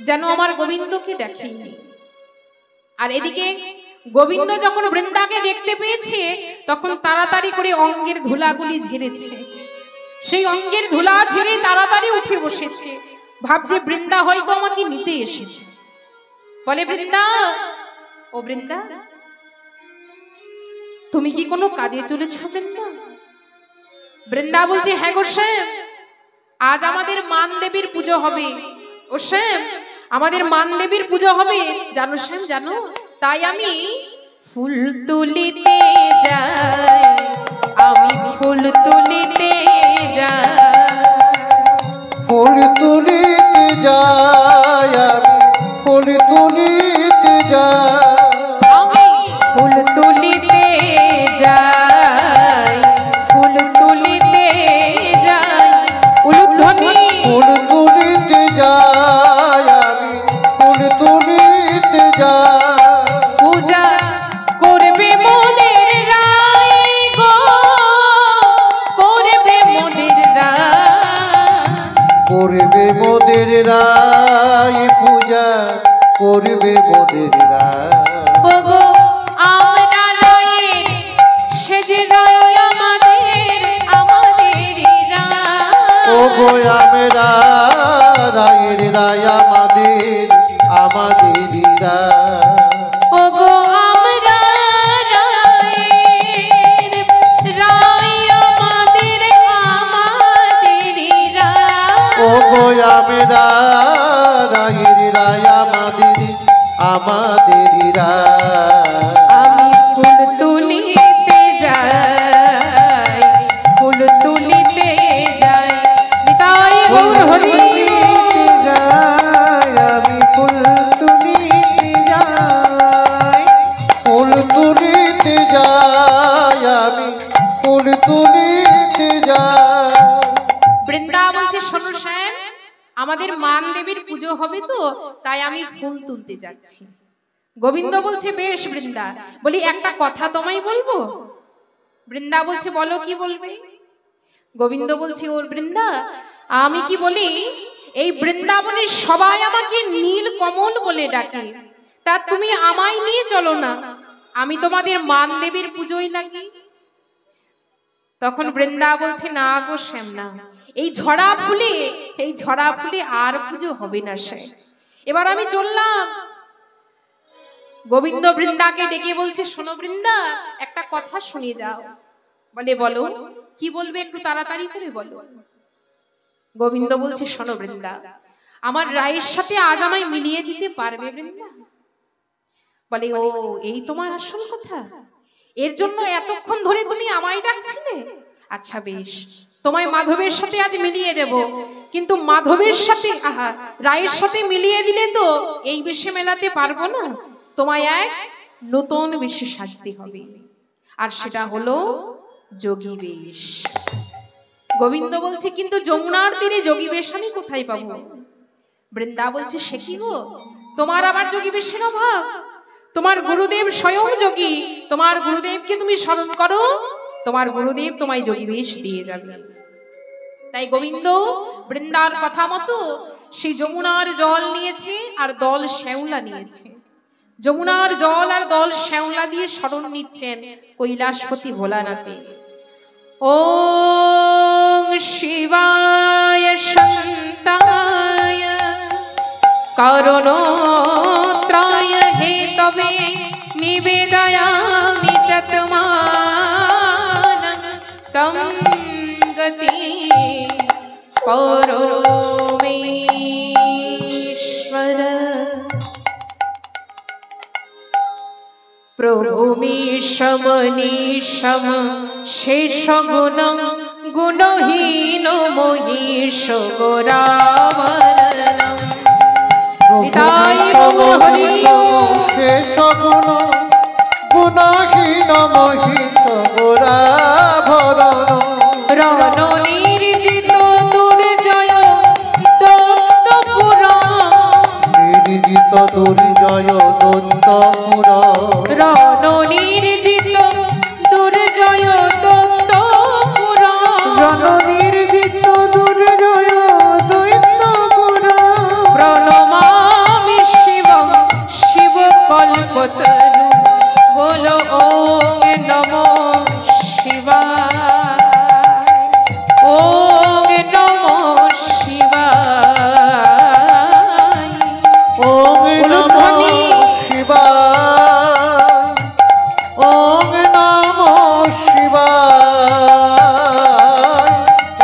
যেন আমার গোবিন্দকে দেখেনি। আর এদিকে গোবিন্দ যখন বৃন্দাকে দেখতে পেয়েছে তখন তাড়াতাড়ি করে অঙ্গের ধুলাগুলি ঝেড়েছে। সেই অঙ্গের ধুলা ঝেড়ে তাড়াতাড়ি উঠে বসেছে, ভাবছে বৃন্দা হয়তো আমাকে নিতে এসেছে। বলে বৃন্দা, ও বৃন্দা তুমি কি কোনো কাজে চলেছ বৃন্দা? বৃন্দা বলছে হ্যাঁ গো শ্যাম, আজ আমাদের মান দেবীর পুজো হবে। ও শ্যাম, আমাদের মান দেবীর পুজো হবে জানো শ্যাম, জানো? তাই আমি ফুল তুলিতে যাই, আমি ফুল তুলিতে যাই, ফুল তুলিতে যায়, ফুল তুলিতে যায়, আমি ফুল তুলিতে যাই, ফুল তুলিতে করবে মোদের রায় পূজা করবে মোদের রায় ওগো আমরা রায়ের সেজে রায় আমাদের রায় ওগো আমরা রায়ের রায় আমাদের রায় ওগো আমরা রায়ের রায় আমাদের রায় ওগো আমরা রায়ের রায় আমাদের রায় আমি ফুল তুলিতে যাই ফুল তুলিতে যাই নিতাই গৌর হরি আমি ফুল তুলিতে যাই ফুল তুলিতে যাই আমি ফুল তুলিতে যাই বৃন্দা বলছে শোনো শ্যাম আমাদের মান দেবীর পুজো হবে তো তাই আমি ফুল তুলতে যাচ্ছি গোবিন্দ বলছে বেশ বৃন্দা বলি একটা কথা তোমায় বলবো বৃন্দা বলছে বলো কি বলবে গোবিন্দ বলছে ওর বৃন্দা আমি কি বলি এই বৃন্দাবনের সবাই আমাকে নীল কমল বলে ডাকে তা তুমি আমায় নিয়ে চলো না আমি তোমাদের মান দেবীর পুজোয় লাগি তখন বৃন্দা বলছে না গো শ্যাম না এই ঝরা ফুলে আর পুজো হবে না সে এবার আমি চললাম গোবিন্দ বৃন্দাকে ডেকে বলছে শোনো বৃন্দা একটা কথা শুনে যাও বলে বলো কি বলবে একটু তাড়াতাড়ি করে বলো গোবিন্দ বলছে শোনো বৃন্দা আমার রায়ের সাথে আজ আমায় মিলিয়ে দিতে পারবে বৃন্দা বলে ও এই তোমার আসল কথা এর জন্য এতক্ষণ ধরে তুমি আমায় ডাকছিলে আচ্ছা বেশ তোমায় মাধবের সাথে আজ মিলিয়ে দেব কিন্তু মাধবের সাথে রায়ের সাথে মিলিয়ে দিলে তো এই বেশে মেলাতে পারবো না তোমায় এক নতুন বেশে সাজতে হবে আর সেটা হলো যোগী বেশ গোবিন্দ বলছে কিন্তু যমুনার তীরে যোগী বেশ আমি কোথায় পাবো বৃন্দা বলছে সে কি গো তোমার আবার যোগী বেশের অভাব তোমার গুরুদেব স্বয়ং যোগী তোমার গুরুদেবকে তুমি স্মরণ করো তোমার গুরুদেব তোমায় যোগী বেশ দিয়ে যাবে তাই গোবিন্দ বৃন্দার কথা মতো সেই যমুনার জল নিয়েছে আর দল শ্যাওলা নিয়েছে যমুনার জল আর দল শ্যাওলা দিয়ে স্মরণ নিচ্ছেন কৈলাসপতি ভোলানাথে ওং শিবায় শান্তায় করুণোত্রায় হেতবে নিবেদয়ামি চ তুমানং তং গতি পরমেশ্বর প্রভুমিশমনিশম শেষ গুণং গুণহীন মহিষ গোরাবরণম নিতাই গৌর হরি শেষ গুণ গুণহীন মহিষ গোরাভরণ রণনির্জিত দুর্জয় দত্তপুর নির্জিত দুর্জয় দত্তপুর রণনির্জিত দুর্জয় দত্তপুর রণনির্জিত দুর্জয় দৈত্যপুর প্রণমামি শিবং শিব কল্পতরু বলো ওম নমো শিবায় ওম নমো শিবায় ওম নমঃ শিবায় ওম নমঃ শিবায়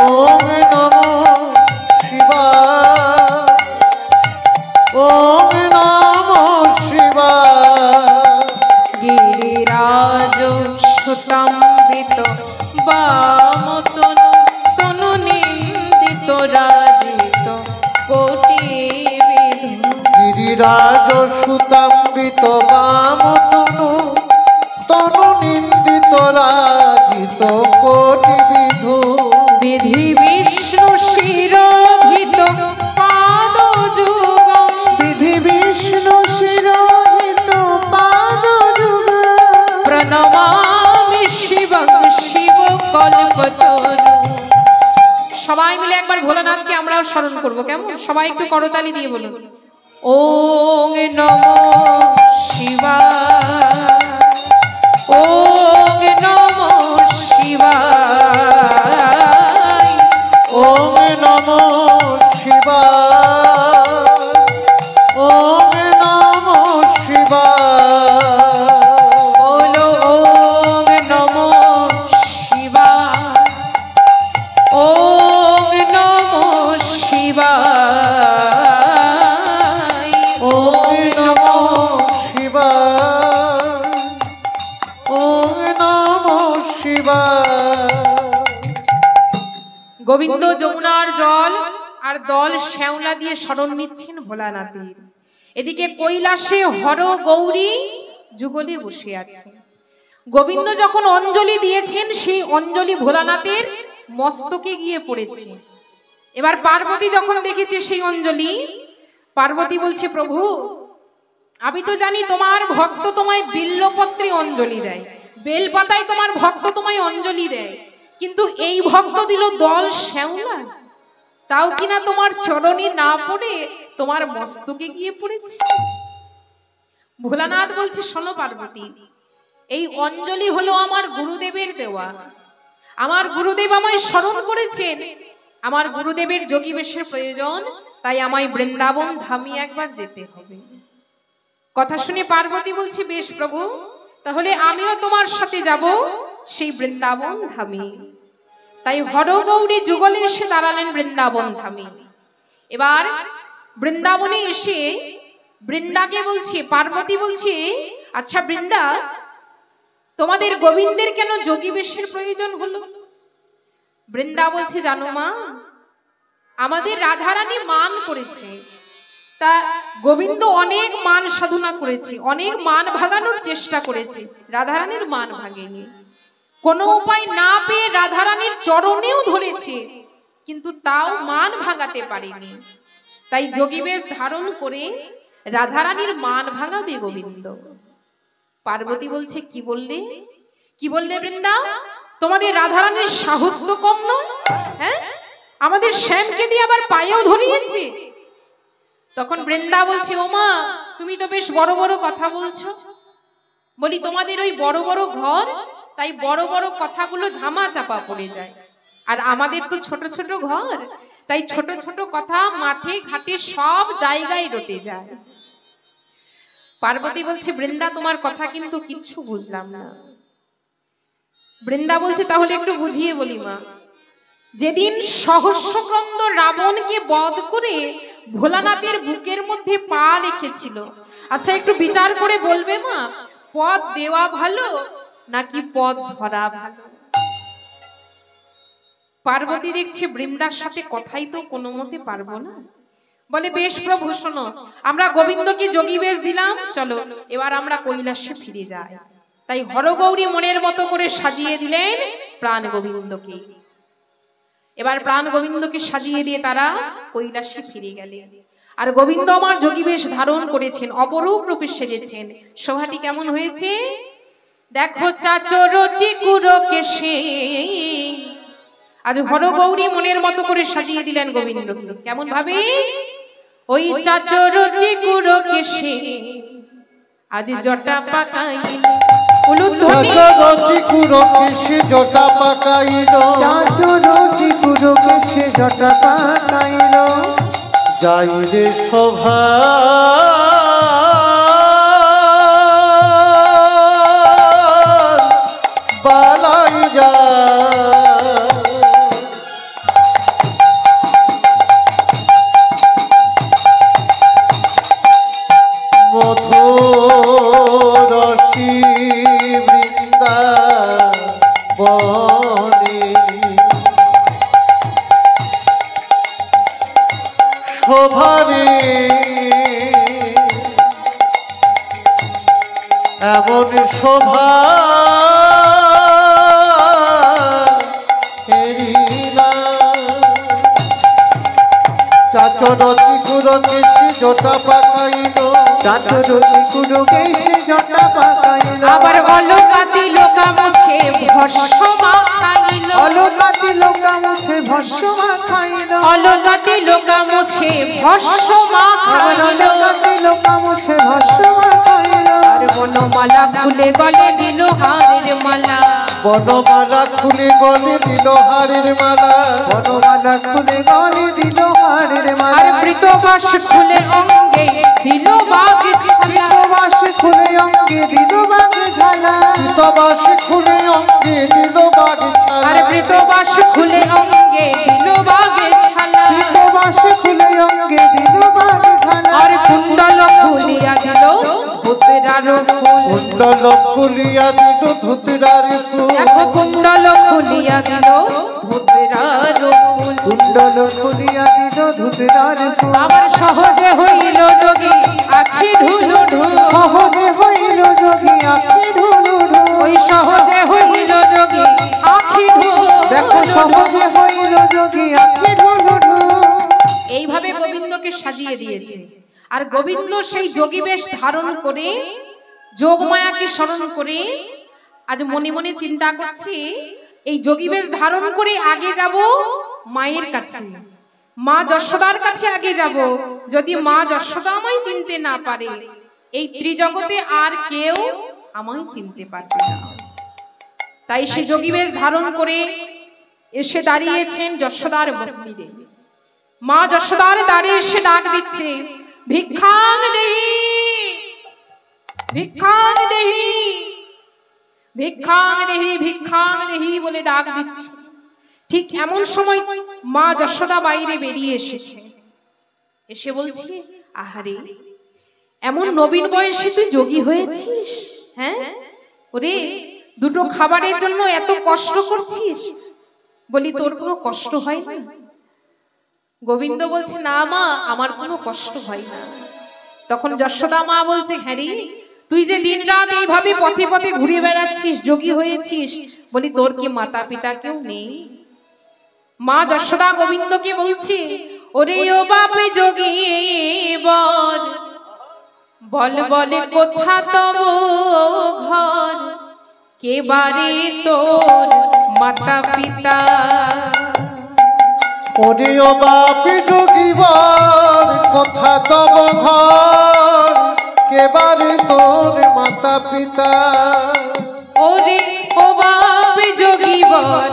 ওম নমঃ শিবায় ওম নমঃ শিবায় গিরিরাজ সুতম্বিত বামতনু তনু নিন্দিত রাজিত কোটি বিধু গিরিরাজ সুতাম্বিত বাম তনু তনু নিন্দিত রাজিত কোটি বিধু বিধি বিষ্ণু শিরোধিত পাদ যুগম বিধি বিষ্ণু শিরোহিত পাদ যুগ প্রণমামি শিবং শিব কল্পতরু সবাই মিলে একবার ভোলানাথকে আমরাও স্মরণ করব, কেমন? সবাই একটু করতালি দিয়ে বলুন, ওং নমো শিবায়, ওং নমো শিবায়, ওম নমো শিবায়, ওম নমো শিবায়, বলো ওং নমো শিবায়, ওং নমো শিবায়, ওম নমো শিবায়, ওম নমো শিবায়। গোবিন্দ যমুনার জল আর দল শ্যাওলা দিয়ে স্মরণ নিচ্ছেন ভোলানাথের। এদিকে কৈলাসে হর গৌরী যুগলে বসে আছে। গোবিন্দ যখন অঞ্জলি দিয়েছেন সেই অঞ্জলি ভোলানাথের মস্তকে গিয়ে পড়েছে। এবার পার্বতী যখন দেখেছে সেই অঞ্জলি, পার্বতী বলছে, প্রভু আমি তো জানি তোমার ভক্ত তোমায় বিল্লপত্রে অঞ্জলি দেয়, বেলপাতায় তোমার ভক্ত তোমায় অঞ্জলি দেয়, কিন্তু এই ভক্ত দিল দল শ্যাওলা, তাও কিনা তোমার চরণে না পড়ে তোমার মস্তকে গিয়ে পড়েছে। ভোলানাথ বলছে, শোনো পার্বতী, এই অঞ্জলি হলো আমার গুরুদেবের দেওয়া। আমার গুরুদেব আমায় স্মরণ করেছেন, আমার গুরুদেবের যোগী বেশের প্রয়োজন, তাই আমায় বৃন্দাবন ধামে একবার যেতে হবে। কথা শুনে পার্বতী বলছে, বেশ প্রভু, তাহলে আমিও তোমার সাথে যাব সেই বৃন্দাবন ধামে। তাই হরগৌরী যুগলে এসে দাঁড়ালেন বৃন্দাবন ধামে। এবার বৃন্দাবনে এসে বৃন্দাকে বলছে, পার্বতী বলছে, আচ্ছা বৃন্দা, তোমাদের গোবিন্দের কেন যোগী বেশের প্রয়োজন হলো? বৃন্দা বলছে, জানো মা, আমাদের রাধারানী মান করেছে, তা গোবিন্দ অনেক মান সাধনা করেছে, অনেক মান ভাগানোর চেষ্টা করেছে, রাধারানীর মান ভাগেনি। কোনো উপায় না পেয়ে রাধারানীর চরণেও ধরেছে, কিন্তু তাও মান ভাঙাতে পারেনি। তাই যোগী বেশ ধারণ করে রাধারানীর মান ভাঙাবে গোবিন্দ। পার্বতী বলছে, কি বললে, কি বললে বৃন্দা? তোমাদের রাধারানীর সাহস তো কম নয়, হ্যাঁ? আমাদের শ্যামকে দিয়ে আবার পায়েও ধরিয়েছে। তখন বৃন্দা বলছে, ওমা তুমি তো বেশ বড় বড় কথা বলছো। বলি, তোমাদের ওই বড় বড় ঘর, তাই বড় বড় কথাগুলো ধামা চাপা পড়ে যায়, আর আমাদের তো ছোট ছোট ঘর, তাই ছোট ছোট কথা মাঠে ঘাটে সব জায়গায় রটে যায়। পার্বতী বলছে, বৃন্দা তোমার কথা কিন্তু কিচ্ছু বুঝলাম না। বৃন্দা বলছে, তাহলে একটু বুঝিয়ে বলি মা। যেদিন সহস্রক্রন্দ রাবণকে বধ করে ভোলানাথের বুকের মধ্যে পা রেখেছিল, আচ্ছা একটু বিচার করে বলবে মা, পদ দেওয়া ভালো নাকি পদ ধরা ভালো? পার্বতী দেখছে বৃন্দার সাথে কথাই তো কোনো মতে পারবো না। বলে, বেশ প্রভু শোনো, আমরা গোবিন্দকে যোগী বেশ দিলাম, চলো এবার আমরা কৈলাসে ফিরে যাই। তাই হরগৌরী মনের মতো করে সাজিয়ে দিলেন প্রাণ গোবিন্দকে। এবার প্রাণ গোবিন্দকে সাজিয়ে দিয়ে তারা কৈলাসে ফিরে গেলেন। আর গোবিন্দ আমার যোগী বেশ ধারণ করেছেন, অপরূপ রূপে সেজেছেন। শোভাটি কেমন হয়েছে দেখো, চাচর চিকুর কেশে। আজ হরগৌরী মনের মতো করে সাজিয়ে দিলেন গোবিন্দকে। কেমন ভাবে? ওই চাচর চিকুর কেশে আজ জটা পাকাইল, চাচর চিকুর কেশে জটা পাকাইল, চাচর চিকুর কেশে জটা পাকাইল, যাই রে শোভা বালাই যা, মধুরসী বৃন্দাবনে শোভারে এমন শোভা চাচর চিকুর কেশে জটা পাকাইল, চাচর চিকুর কেশে জটা পাকাইল, আবার অলকা দিল গামুছে ভস্ম মাখাইল, অলকাতি লোকা মুছে ভস্য মাখাইল অলকাতে লোকা মুছে ভস্য মাখাইল অলকাতি লোকা মুছে ভস্য মাখাইল আর বনমালা খুলে গলে দিল হারের মালা বনমালা খুলে গলে দিল হারের মালা বনমালা খুলে গলে দিল হারের মালা আর বৃতবাস খুলে অঙ্গে দিল বাগ ছালা বাস খুলে অঙ্গে দিল বাগ ঝালা পিতবাস খুলে অঙ্গে দিল বাগ আর ছালা বৃতবাস খুলে অঙ্গে দিল বাগ ছালা বাস খুলে অঙ্গে দিল বাগ ঝালা আর কুণ্ডল খুলিয়া দিল ভূতেরার ফুল কুণ্ডল খুলিয়া দিল ধুতরার ফুল দেখো কুণ্ডল খুলিয়া দিল ভূতেরার ফুল কুণ্ডল খুলিয়া দিল ধুতরার ফুল আবার সহজে হইল যোগী আখি ঢুলু ঢুল সহজে হইল যোগী আখি ঢুলু ঢুল ওই সহজে হইল যোগী আখি দেখো ঢুল সহজে হইল যোগী আখি ঢুলু ঢুল এইভাবে গোবিন্দকে সাজিয়ে দিয়েছে আর গোবিন্দ সেই যোগী বেশ ধারণ করে যোগমায়াকে স্মরণ করে আজ মনে মনে চিন্তা করছি এই যোগী বেশ ধারণ করে আগে যাব মায়ের কাছে মা যশোদার কাছে আগে যাব যদি মা যশোদা আমায় চিনতে না পারে এই ত্রিজগতে আর কেউ আমায় চিনতে পারবে না তাই সে যোগী বেশ ধারণ করে এসে দাঁড়িয়েছেন যশোদার মন্দিরে মা যশোদার দ্বারে এসে ডাক দিচ্ছে ভিক্ষাং দেহি ভিক্ষাং দেহি ভিক্ষাং দেহি ভিক্ষাং দেহি বলে ডাক দিচ্ছে ঠিক এমন সময় মা যশোদা বাইরে বেরিয়ে এসেছে এসে বলছে আহারে এমন নবীন বয়সে তুই যোগী হয়েছিস হ্যাঁ ওরে দুটো খাবারের জন্য এত কষ্ট করছিস বলি তোর কোনো কষ্ট হয় না গোবিন্দ বলছে না মা আমার কোনো কষ্ট হয় না তখন যশোদা মা বলছে হ্যাঁ রে তুই যে দিন রাত এইভাবে পথে পথে ঘুরে বেড়াচ্ছিস যোগী হয়েছিস বলি তোর কি মাতা পিতা কেউ নেই মা যশোদা গোবিন্দকে বলছে ওরে ও বাপে যোগী বল বল বলে কোথা তব ঘর কে বারে তোর মাতা পিতা ওরে ও বাপি যোগীবর কোথা তব ঘর কেবারে তোর মাতা পিতা ওরে ও বাপ যোগী বল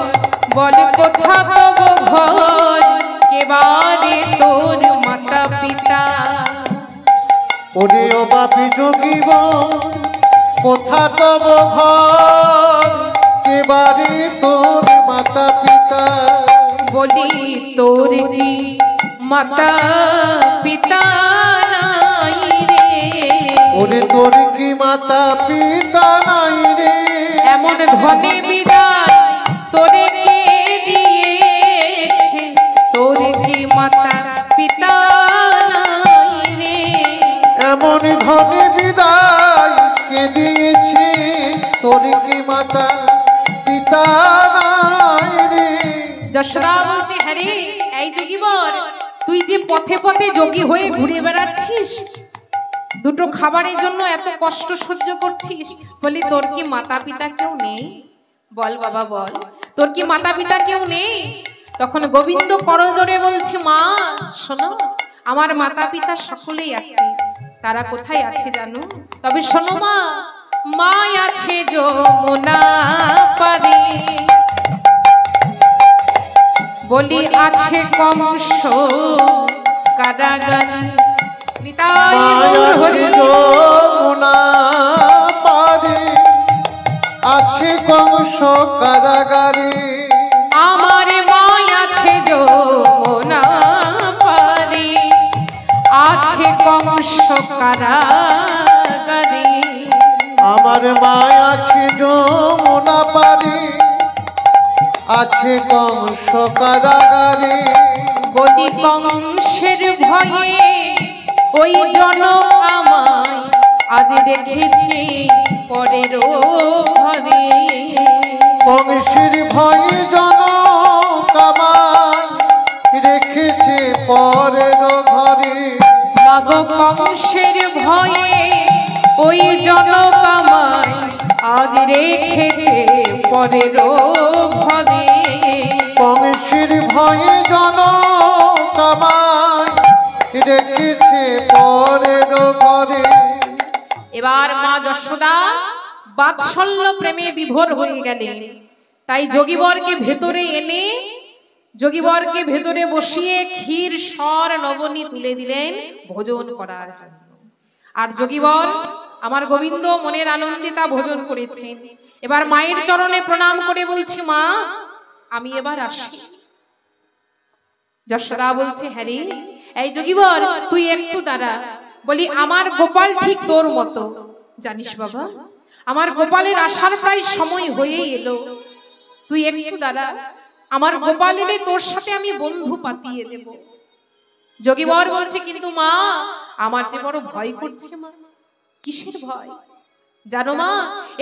বল কোথা তব ঘর কেবারে তোর মাতা পিতা ওরে ও বাপি যোগীবর কোথা তব ঘর কেবারে তোর মাতা পিতা বলি তোর কি মাতা পিতা নাই রে ওরে তোর কি মাতা পিতা নাই রে এমন ধনে বিদায় তোরে কে দিয়েছে তোর কি মাতা পিতা নাই রে এমন ধনে বিদায় কে দিয়েছে তোর কি মাতা পিতা নাই রে যশোদা বলছে হ্যাঁ রে এই যোগীবর তুই যে পথে পথে যোগী হয়ে ঘুরে বেড়াচ্ছিস দুটো খাবারের জন্য এত কষ্ট সহ্য করছিস বলি তোর কি মাতা পিতা কেউ নেই বল বাবা বল তোর কি মাতা পিতা কেউ নেই তখন গোবিন্দ করজোরে বলছে মা শোনো আমার মাতা পিতা সকলেই আছে তারা কোথায় আছে জানো তবে শোনো মা মা আছে যমুনা পারে বলি আছে কংস কারাগারে নিতাই গৌর হরি যমুনা পারে আছে কংস কারাগারে আমার মায় আছে যমুনা পারে আছে কংস কারাগারে আমার মায় আছে যমুনা পারে আছে কংস কারাগারে বলি কংসের ভয়ে ওই জনক আমায় আজ রেখেছে পরের ঘরে কংসের ভয়ে জনক আমায় রেখেছে পরের ঘরে মাগো কংসের ভয়ে ওই জনক আমায় আজ রেখেছে পরের ঘরে দাসীর ভয়ে জনক আমায় রেখেছে পরের ঘরে। এবার মা যশোদা বাৎসল্য প্রেমে বিভোর হয়ে গেলেন। তাই যোগীবরকে ভেতরে এনে যোগীবরকে ভেতরে বসিয়ে ক্ষীর সর নবনী তুলে দিলেন ভোজন করার জন্য। আর যোগীবর আমার গোবিন্দ মনের আনন্দে তা ভোজন করেছেন। এবার মায়ের চরণে প্রণাম করে বলছি, মা আমি এবার আসি। যশোদা বলছে, হ্যাঁ রে, এই যোগীবর তুই একটু দাঁড়া। বলি, আমার গোপাল ঠিক তোর মতো। জানিস বাবা, আমার গোপালের আসার প্রায় সময় হয়েই এলো। তুই একটু দাঁড়া, আমার গোপাল এলে তোর সাথে আমি বন্ধু পাতিয়ে দেব। যোগীবর বলছে, কিন্তু মা আমার যে বড় ভয় করছে। মা, কিসের ভয়? জানো মা,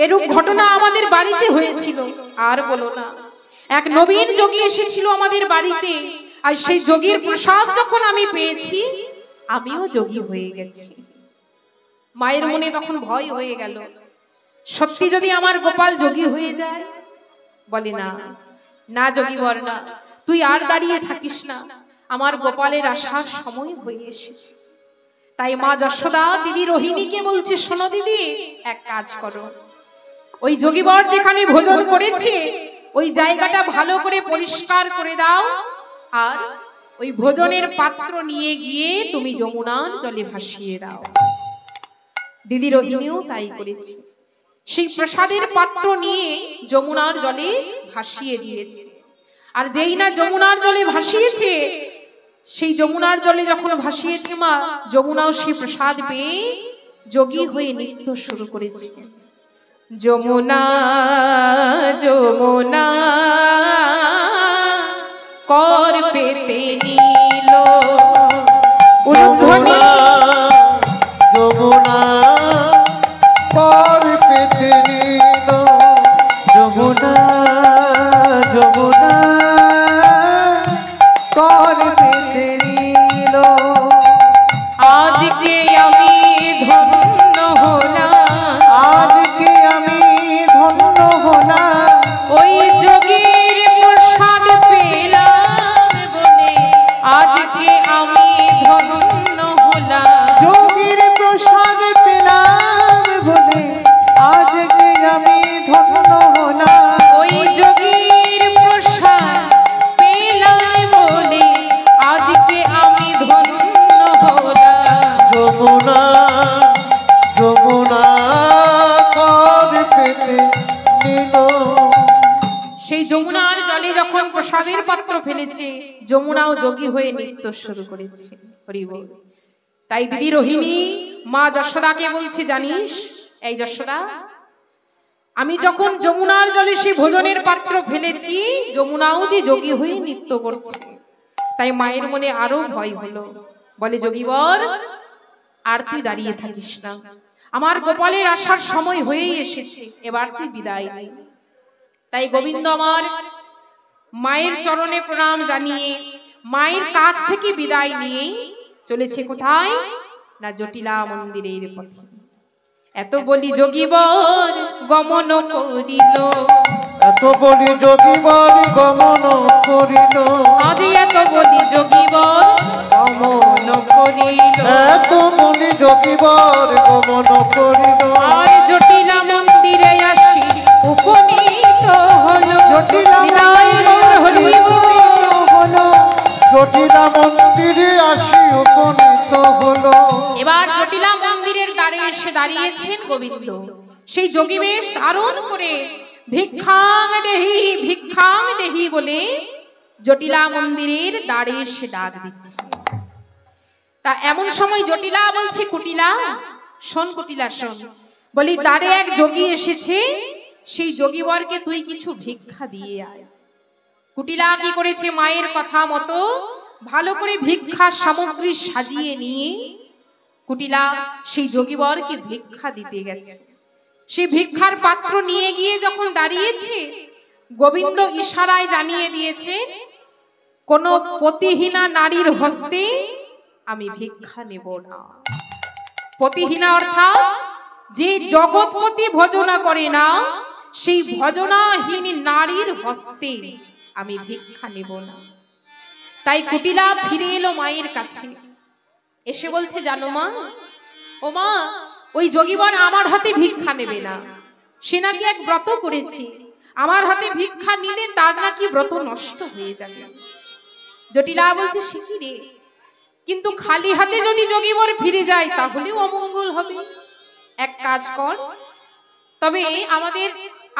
এরূপ ঘটনা আমাদের বাড়িতে হয়েছিল। আর বলো না, এক নবীন যোগী এসেছিল আমাদের বাড়িতে। আর সেই যোগীর প্রসাদ যখন আমি পেয়েছি, আমিও যোগী হয়ে গেছি। মায়ের মনে তখন ভয় হয়ে গেল, সত্যি যদি আমার গোপাল যোগী হয়ে যায়। বলে, না না যোগীবর না, তুই আর দাঁড়িয়ে থাকিস না, আমার গোপালের আসার সময় হয়ে এসেছে। তাই মা যশোদা দিদি রোহিণীকে বলছে, শোনো দিদি, এক কাজ করো, ওই যোগীবর যেখানে ভোজন করেছে ওই জায়গাটা ভালো করে পরিষ্কার করে দাও, আর ওই ভোজনের পাত্র নিয়ে গিয়ে তুমি যমুনার জলে ভাসিয়ে দাও। দিদি রোহিণীও তাই করেছে। সেই প্রসাদের পাত্র নিয়ে যমুনার জলে ভাসিয়ে দিয়েছে। আর যেই না যমুনার জলে ভাসিয়েছে, সেই যমুনার জলে যখন ভাসিয়েছে মা, যমুনাও সেই প্রসাদ পেয়ে যোগী হয়ে নৃত্য শুরু করেছে। যমুনা যমুনা কর পেতে নিল উর্ধ্বনি, যমুনা কর পেতে নিল, যমুনা যমুনা কর পেতে নিল। আজকে আমি ধন্য হলাম, আজকে আমি ধন্য হলাম, ওই যোগীর প্রসাদ পেলাম বলে। আজকে আমি ধন্য হলাম, যোগীর প্রসাদ পেলাম বলে। আজকে আমি ধন্য হলাম, ওই যোগীর প্রসাদ পেলাম বলে। আজকে আমি ধন্য হলাম। যমুনা যমুনা কর পেতে নিল। সেই যমুনার জলে যখন প্রসাদের পাত্র ফেলেছে, যমুনাও যোগী হয়ে নৃত্য শুরু করেছে। হরি বল। তাই দিদি রোহিণী মা যশোদাকে বলছে, জানিস এই যশোদা, আমি যখন যমুনার জলে সেই ভোজনের পাত্র ফেলেছি, যমুনাও যে যোগী হয়ে নৃত্য করছে। তাই মায়ের মনে আরো ভয় হলো। বলে, যোগীবর আর তুই দাঁড়িয়ে থাকিস না, আমার গোপালের আসার সময় হয়েই এসেছে, এবার তুই বিদায় নে। তাই গোবিন্দ আমার মায়ের চরণে প্রণাম জানিয়ে মায়ের কাছ থেকে বিদায় নিয়ে চলেছে কোথায় না, জটিলা মন্দিরের পথে। এত বলি যোগীবর গমন করিল, এত বলি যোগীবর গমন করিল, আজ এত বলি যোগীবর গমন করিল। এত বলি যোগীবর গমন করিল, আর জটিলা মন্দিরে আসি উপনীত হলো। জটিলা মন্দিরে হরি হলো, জটিলা মন্দিরে আসি উপনীত হলো। এবার জটিলা মন্দিরের দ্বারে এসে দাঁড়িয়েছেন গোবিন্দ। সেই যোগী বেশ ধারণ করে ভিক্ষাং দেহি বলে জটিলা মন্দিরের দ্বারে এসে ডাক দিচ্ছে। তা এমন সময় জটিলা বলছে, কুটিলা শোন, কুটিলা শোন। বলি, দ্বারে এক যোগী এসেছে, সেই যোগীবরকে তুই কিছু ভিক্ষা দিয়ে আয়। কুটিলা কি করেছে, মায়ের কথা মতো ভালো করে ভিক্ষা সামগ্রী সাজিয়ে নিয়ে কুটিলা সেই যোগীবরকে ভিক্ষা দিতে গেছে। সেই ভিক্ষার পাত্র নিয়ে গিয়ে যখন দাঁড়িয়েছে, গোবিন্দ ইশারায় জানিয়ে দিয়েছে, কোন পতিহীনা নারীর হস্তে আমি ভিক্ষা নেব না। পতিহীনা অর্থাৎ যে জগৎপতি ভজনা করে না, সেই ভজনাহীন নারীর হস্তে আমি ভিক্ষা নেব না। তাই কুটিলা ফিরে এলো মায়ের কাছে, এসে বলছে জানো মা, ও মা, ওই যোগীবর আমার হাতে ভিক্ষা নেবে না, সে নাকি এক ব্রত করেছে, আমার হাতে ভিক্ষা নিলে তার নাকি ব্রত নষ্ট হয়ে যাবে। জটিলা বলছে সে কি রে, কিন্তু খালি হাতে যদি যোগীবর ফিরে যায় তাহলেও অমঙ্গল হবে। এক কাজ কর, তবে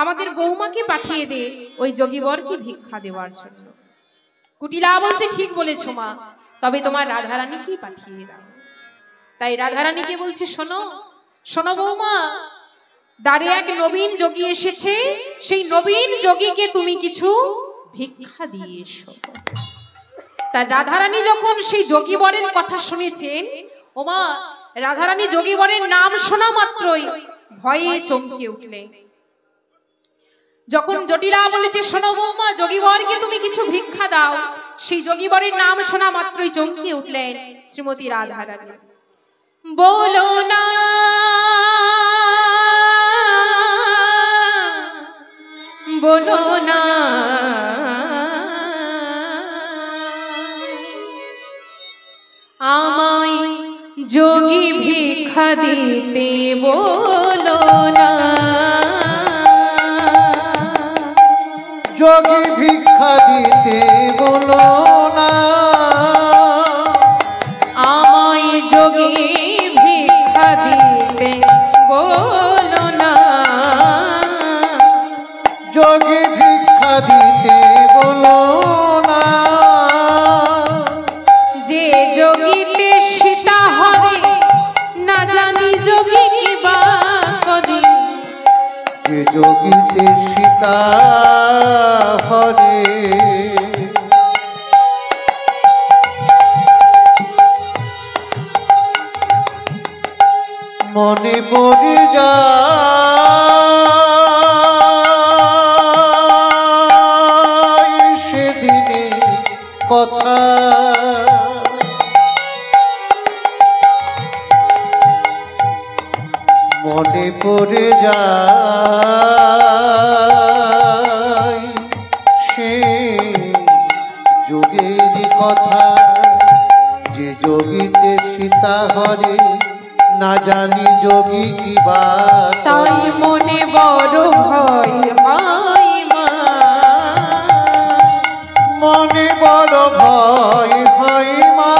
আমাদের বৌমাকে পাঠিয়ে দে ওই যোগীবরকে ভিক্ষা দেওয়ার জন্য। কুটিলা বলছে ঠিক বলেছো মা, তবে তোমার রাধারানীকে পাঠিয়ে দাও। তাই রাধারানীকে বলছে শোনো শোনো বৌমা, দ্বারে এক নবীন যোগী এসেছে, সেই নবীন যোগীকে তুমি কিছু ভিক্ষা দিয়ে এসো। তাই রাধারানী যখন সেই যোগীবরের কথা শুনেছেন, ওমা, রাধারানী যোগীবরের নাম শোনা মাত্রই ভয়ে চমকে উঠলেন। যখন জটিলা বলেছে শোনো বৌমা, যোগীবরকে তুমি কিছু ভিক্ষা দাও, সেই যোগীবরের নাম শোনা মাত্রই চমকে উঠলেন শ্রীমতী রাধারানী। বলো না বলো না আমায় যোগী ভিক্ষা দিতে বলো না, যোগী ভিক্ষা দিতে বলো না, আমায় যোগী ভিক্ষা দিতে বলো না, যোগী ভিক্ষা দিতে বলো না, যে যোগীতে সীতা হরে না জানি যোগী কি বা করে, যে যোগীতে সীতা হরে মনে পড়ে যায় সেদিনে কথা, মনে পড়ে যায় সে যোগের কথা, যে যোগীতে সীতা হরে না জানি যোগী কি বা, তাই মনে বড় ভয় হয় মা, মনে বড় ভয় হয় মা,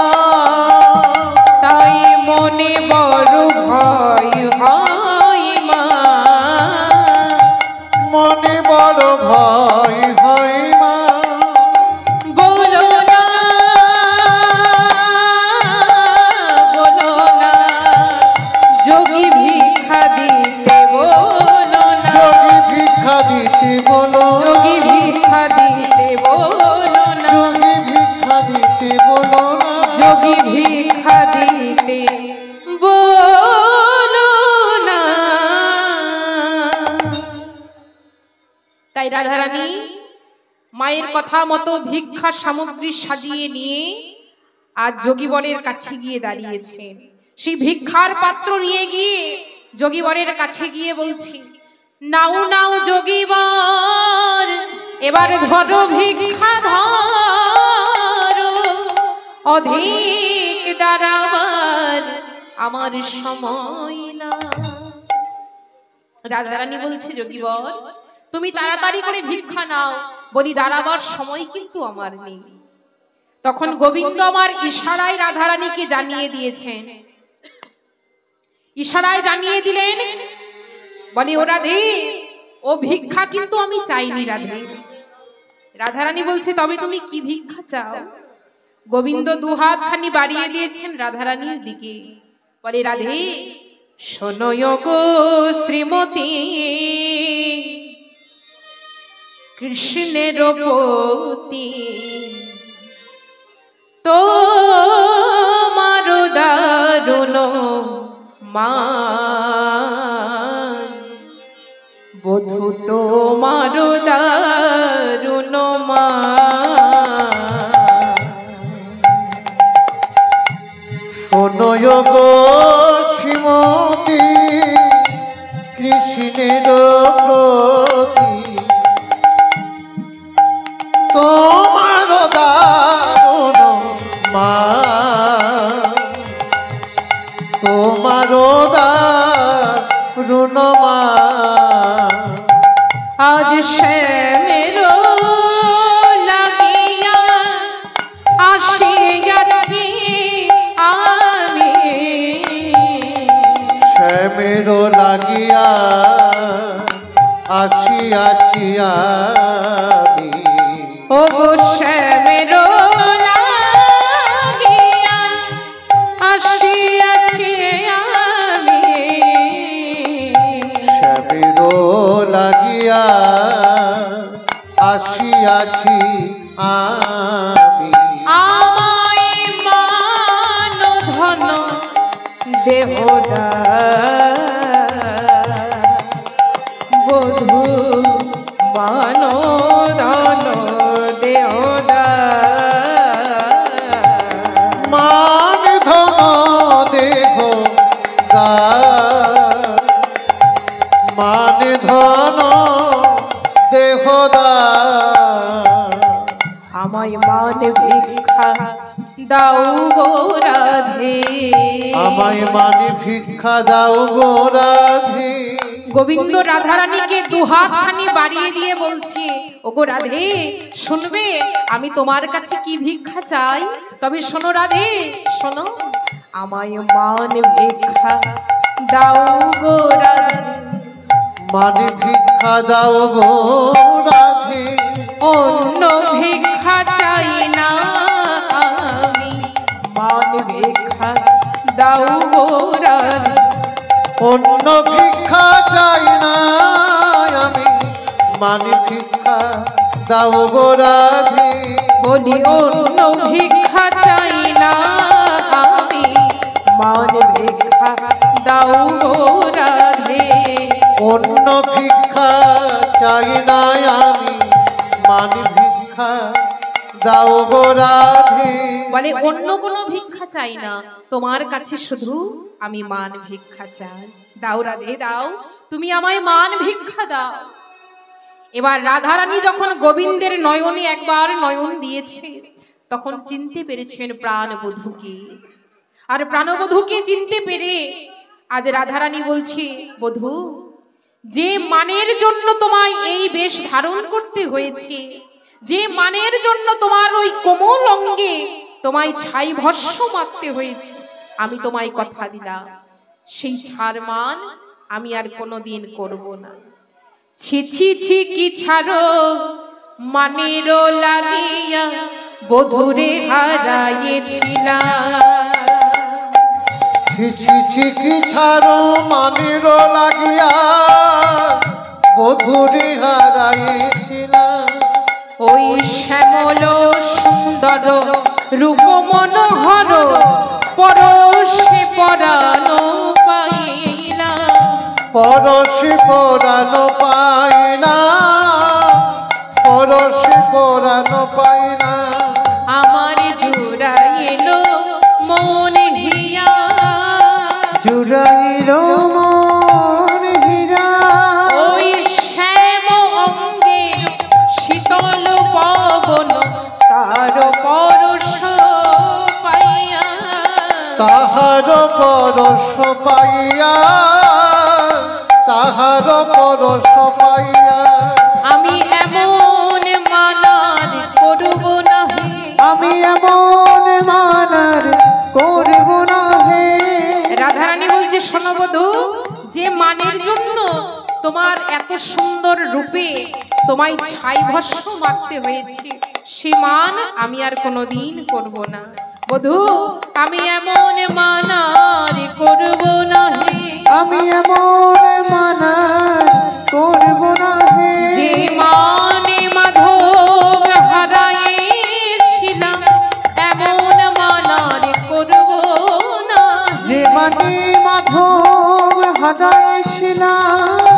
তাই মনে বড় ভয় হয় মা, মনে বড় ভয় হয় মা, বলো না বলো না যোগী ভিক্ষা দিতে বলো না, যোগী ভিক্ষা দিতে বলো, যোগী ভিক্ষা দিতে বলো না, যোগী ভিক্ষা দিতে বলো না, যোগী ভিক্ষা দিতে বলো না। তাই রাধারানী মায়ের কথা মতো ভিক্ষা সামগ্রী সাজিয়ে নিয়ে আজ যোগীবরের কাছে গিয়ে দাঁড়িয়েছেন। সেই ভিক্ষার পাত্র নিয়ে গিয়ে যোগীবরের কাছে গিয়ে বলছি, নাও নাও যোগীবর, এবার ধরো ভিক্ষা ধরো, অধিক দাঁড়াবার আমার সময় না। রাধারানী বলছে যোগীবর, তুমি তাড়াতাড়ি করে ভিক্ষা নাও, বলি দাঁড়াবার সময় কিন্তু আমার নেই। তখন গোবিন্দ আমার ইশারায় রাধারানীকে জানিয়ে দিয়েছেন, ইশারায় জানিয়ে দিলেন, বলে ও রাধে, ও ভিক্ষা কিন্তু আমি চাইনি রাধে। রাধারানী বলছে তবে তুমি কি ভিক্ষা চাও? গোবিন্দ দুহাত খানি বাড়িয়ে দিয়েছেন রাধারানীর দিকে, বলে রাধে শোনো গো শ্রীমতী, কৃষ্ণের পতি তোমার দারুণ মান, বধূ তোমার দারুণ মান, শোনো গো শ্রীমতী, কৃষ্ণের প্রতি দেহদা বধূ মানদন দেহদা মান ধন দেহ মান ধন দেহদা আমায় মান ভিক্ষা দাও গো রাধে আমায় মান ভিক্ষা দাও গো রাধে গোবিন্দ রাধারানীকে দুহাতখানি বাড়িয়ে দিয়ে বলছে, ওগো রাধে শুনবে আমি তোমার কাছে কি ভিক্ষা চাই? তবে শোনো রাধে শোনো, আমায় মান ভিক্ষা দাও গো রাধে মান ভিক্ষা দাও গো রাধে অন্য ভিক্ষা চাই না আমি, মান ভিক্ষা দাও গো রাধে অন্য ভিক্ষা চাই না আমি, মান ভিক্ষা দাও গো রাধে বলি অন্য ভিক্ষা চাই না আমি, মান ভিক্ষা দাও গো রাধে অন্য ভিক্ষা চাই না আমি, মান ভিক্ষা দাও গো রাধে বলে অন্য কোনো ভিক্ষা চাই না, তোমার কাছে শুধু আমি মান ভিক্ষা চাই। দাও রাধে দাও, তুমি আমায় মান ভিক্ষা দাও। এবার রাধারানী যখন গোবিন্দের নয়নে একবার নয়ন দিয়েছে, তখন চিনতে পেরেছেন প্রাণবধূকে। আর প্রাণবধূকে চিনতে পেরে আজ রাধারানী বলছে, বধূ যে মানের জন্য তোমায় এই বেশ ধারণ করতে হয়েছে, যে মানের জন্য তোমার ওই কোমল অঙ্গে তোমায় ছাই ভস্ম মাখতে হয়েছে, আমি তোমায় কথা দিলাম সেই ছাড় মান আমি আর কোনোদিন করব না। ছি ছি ছি কি ছাড়ো মানের লাগিয়া বধূরে হারাইছিলাম, ছি ছি ছি কি ছাড়ো মানের লাগিয়া বধূরে হারাইছিলাম, ওই শ্যামল সুন্দর রূপ মনোহর পরশে পরানো পাইলা, পরশে পরানো পাই না, পরশে পরানো পাই না, আমার জুড়াইল মন হিয়া, জুড়াইল মন হীরা ওই শ্যাম অঙ্গে শীতল পবন তার পরশ পাইয়া, তাহার পরশ পাইয়া, তাহার পরশ পাইয়া আমি এমন মানার করব না হে, আমি এমন মানার করব না হে। রাধারানী বলছে শোনো বধূ, যে মানের জন্য তোমার এত সুন্দর রূপে তোমায় ছাই ভস্ম মাখতে হয়েছে, সে মান আমি আর কোনোদিন করব না। বধূ আমি এমন মানার করব না হে, আমি এমন মানার করব না হে। যে মানে মাধব হারাইছিলাম এমন মানার করব না, যে মানে মাধব হারাইছিলাম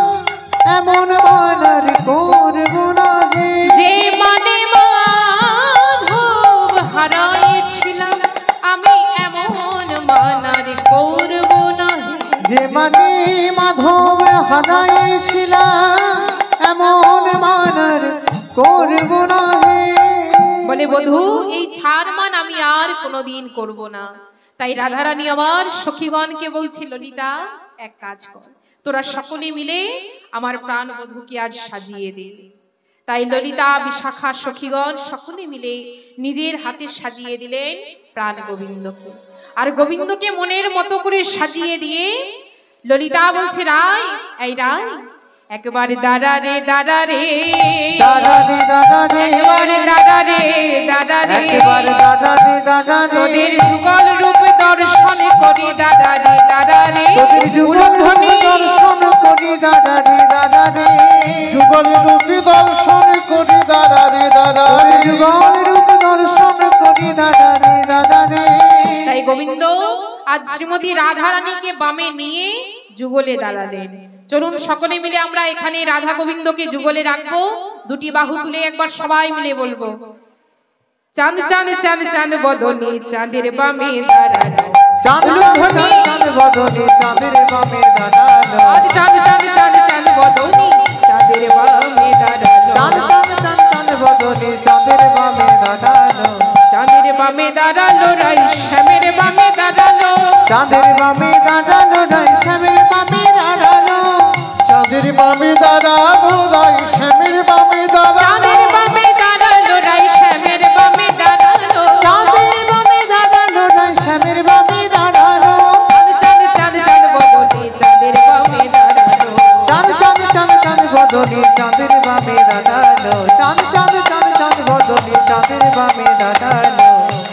এমন মানার করব না হে। যে মানে মাধব হারাইছিলাম আমি এমন মানার করব না, যে মানে মাধব হারাইছিলাম এমন মানার করব না হে। বলে বধূ এই ছাড় মান আমি আর কোনোদিন করব না। তাই রাধারানী আমার সখীগণকে বলছিল, ললিতা এক কাজ কর, তোরা সকলে মিলে আমার প্রাণ বধূকে আজ সাজিয়ে দে। তাই ললিতা বিশাখা সখীগণ সকলে মিলে নিজের হাতে সাজিয়ে দিলেন প্রাণ গোবিন্দকে। আর গোবিন্দকে মনের মতো করে সাজিয়ে দিয়ে ললিতা বলছে, রাই এই রাই একবার দাঁড়া রে দাঁড়া রে, দাদা রে দাদা রে, একবার দাঁড়া রে দাঁড়া রে, একবার দাদা রে দাদা রে, তোদের যুগল রূপ দর্শন করি দাদা রে দাদা রে, তোদের যুগল রূপ দর্শন করি দাদা রে দাদা রে, যুগল রূপী দর্শন করি দাদা রে দাদা রে, তোদের যুগল রূপ দর্শন করি দাদা রে দাদা রে। তাই গোবিন্দ আজ শ্রীমতী রাধা রানীকে বামে নিয়ে যুগলে দাঁড়ালেন। চলুন সকলে মিলে আমরা এখানে রাধা গোবিন্দকে যুগলে রাখবো। দুটি বাহু তুলে একবার সবাই মিলে বলবো, চাঁদ চাঁদ চাঁদ চাঁদ বদনে চাঁদের বামে দাঁড়ানো, চাঁদ চাঁদ বদনে চাঁদের বামে দাঁড়ানো, আজ চাঁদ চাঁদ চাঁদ চাঁদ বদনে চাঁদের বামে দাঁড়ানো, চাঁদ চাঁদ চাঁদ চাঁদ বদনে চাঁদের বামে দাঁড়ানো, চাঁদের বামে দাঁড়ালো রাই শ্যামের বামে দাঁড়ালো, চাঁদের বামে দাঁড়ালো রাই শ্যামের বামে দাঁড়ালো, চাঁদের বামে দাঁড়ানো রাই শ্যামের বামে দাঁড়ানো, চাঁদের বামে দাঁড়ালো রাই শ্যামের বামে দাঁড়ালো, চাঁদের বামে দাঁড়ালো রাই শ্যামের বামে দাঁড়ালো, চাঁদ চাঁদ চাঁদ বদনে চাঁদের বামে দাঁড়ালো, চাঁদ চাঁদ চাঁদ চাঁদ বদনে চাঁদের বামে দাঁড়ালো, চাঁদ চাঁদ চাঁদ চাঁদ বদনে চাঁদের বামে দাঁড়ালো,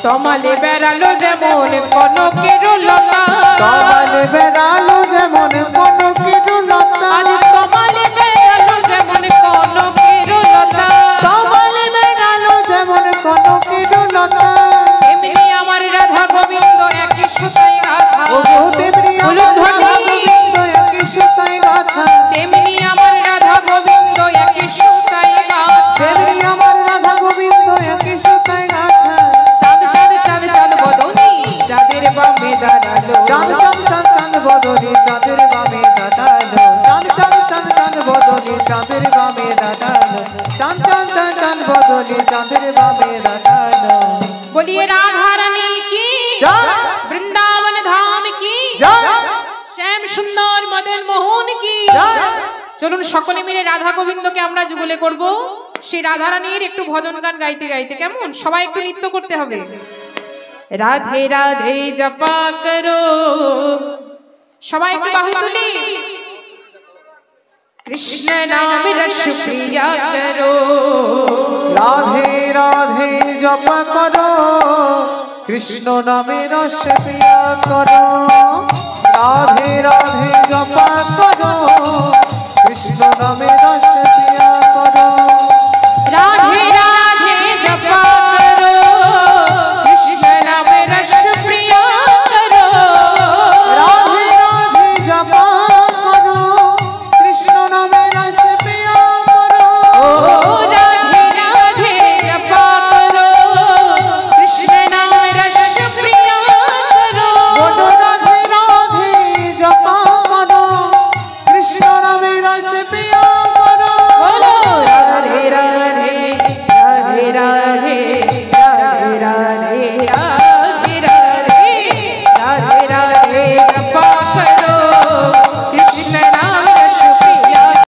তমালে বেড়ালো যেমন কনকের লতা, তমালে বেড়ালো যেমন কনকের লতা, আজ তমালে বেড়ালো যেমন কনকের লতা, তমালে বেড়ালো যেমন কনকের লতা, তেমনি আমার রাধা গোবিন্দ একই সুতায় গাঁথা, ও গো তেমনি আমার রাধা গোবিন্দ একই সুতায় গাঁথা, তেমনি আমার রাধা গোবিন্দ একই সুতায় গাঁথা, তেমনি আমার রাধা গোবিন্দ একই সুতায় গাঁথা, চাঁদ চাঁদ চাঁদ চাঁদ বদনে চাঁদের বামে দাঁড়ালো, চাঁদ চাঁদ চাঁদ চাঁদ বদনে চাঁদের বামে দাঁড়ালো, চাঁদ চাঁদ চাঁদ চাঁদ বদনে চাঁদের বামে দাঁড়ালো, চাঁদ চাঁদ চাঁদ চাঁদ বদনে চাঁদের বামে দাঁড়ালো। बोलिए राधा रानी की जय, वृंदावन धाम की जय, শ্যাম সুন্দর মদন মোহন কি জয়। চলুন সকলে মিলে রাধা গোবিন্দকে আমরা যুগলে করব। সেই রাধা রানীর একটু ভজন গান গাইতে গাইতে, কেমন? সবাই একটু নৃত্য করতে হবে। রাধে রাধে জপা করো, সবাই একটু বাহু তুলি, কৃষ্ণ নাম রস প্রিয়া করো, রাধে রাধে জপ করো, কৃষ্ণ নামে রস প্রিয়া করো, রাধে রাধে জপ করো,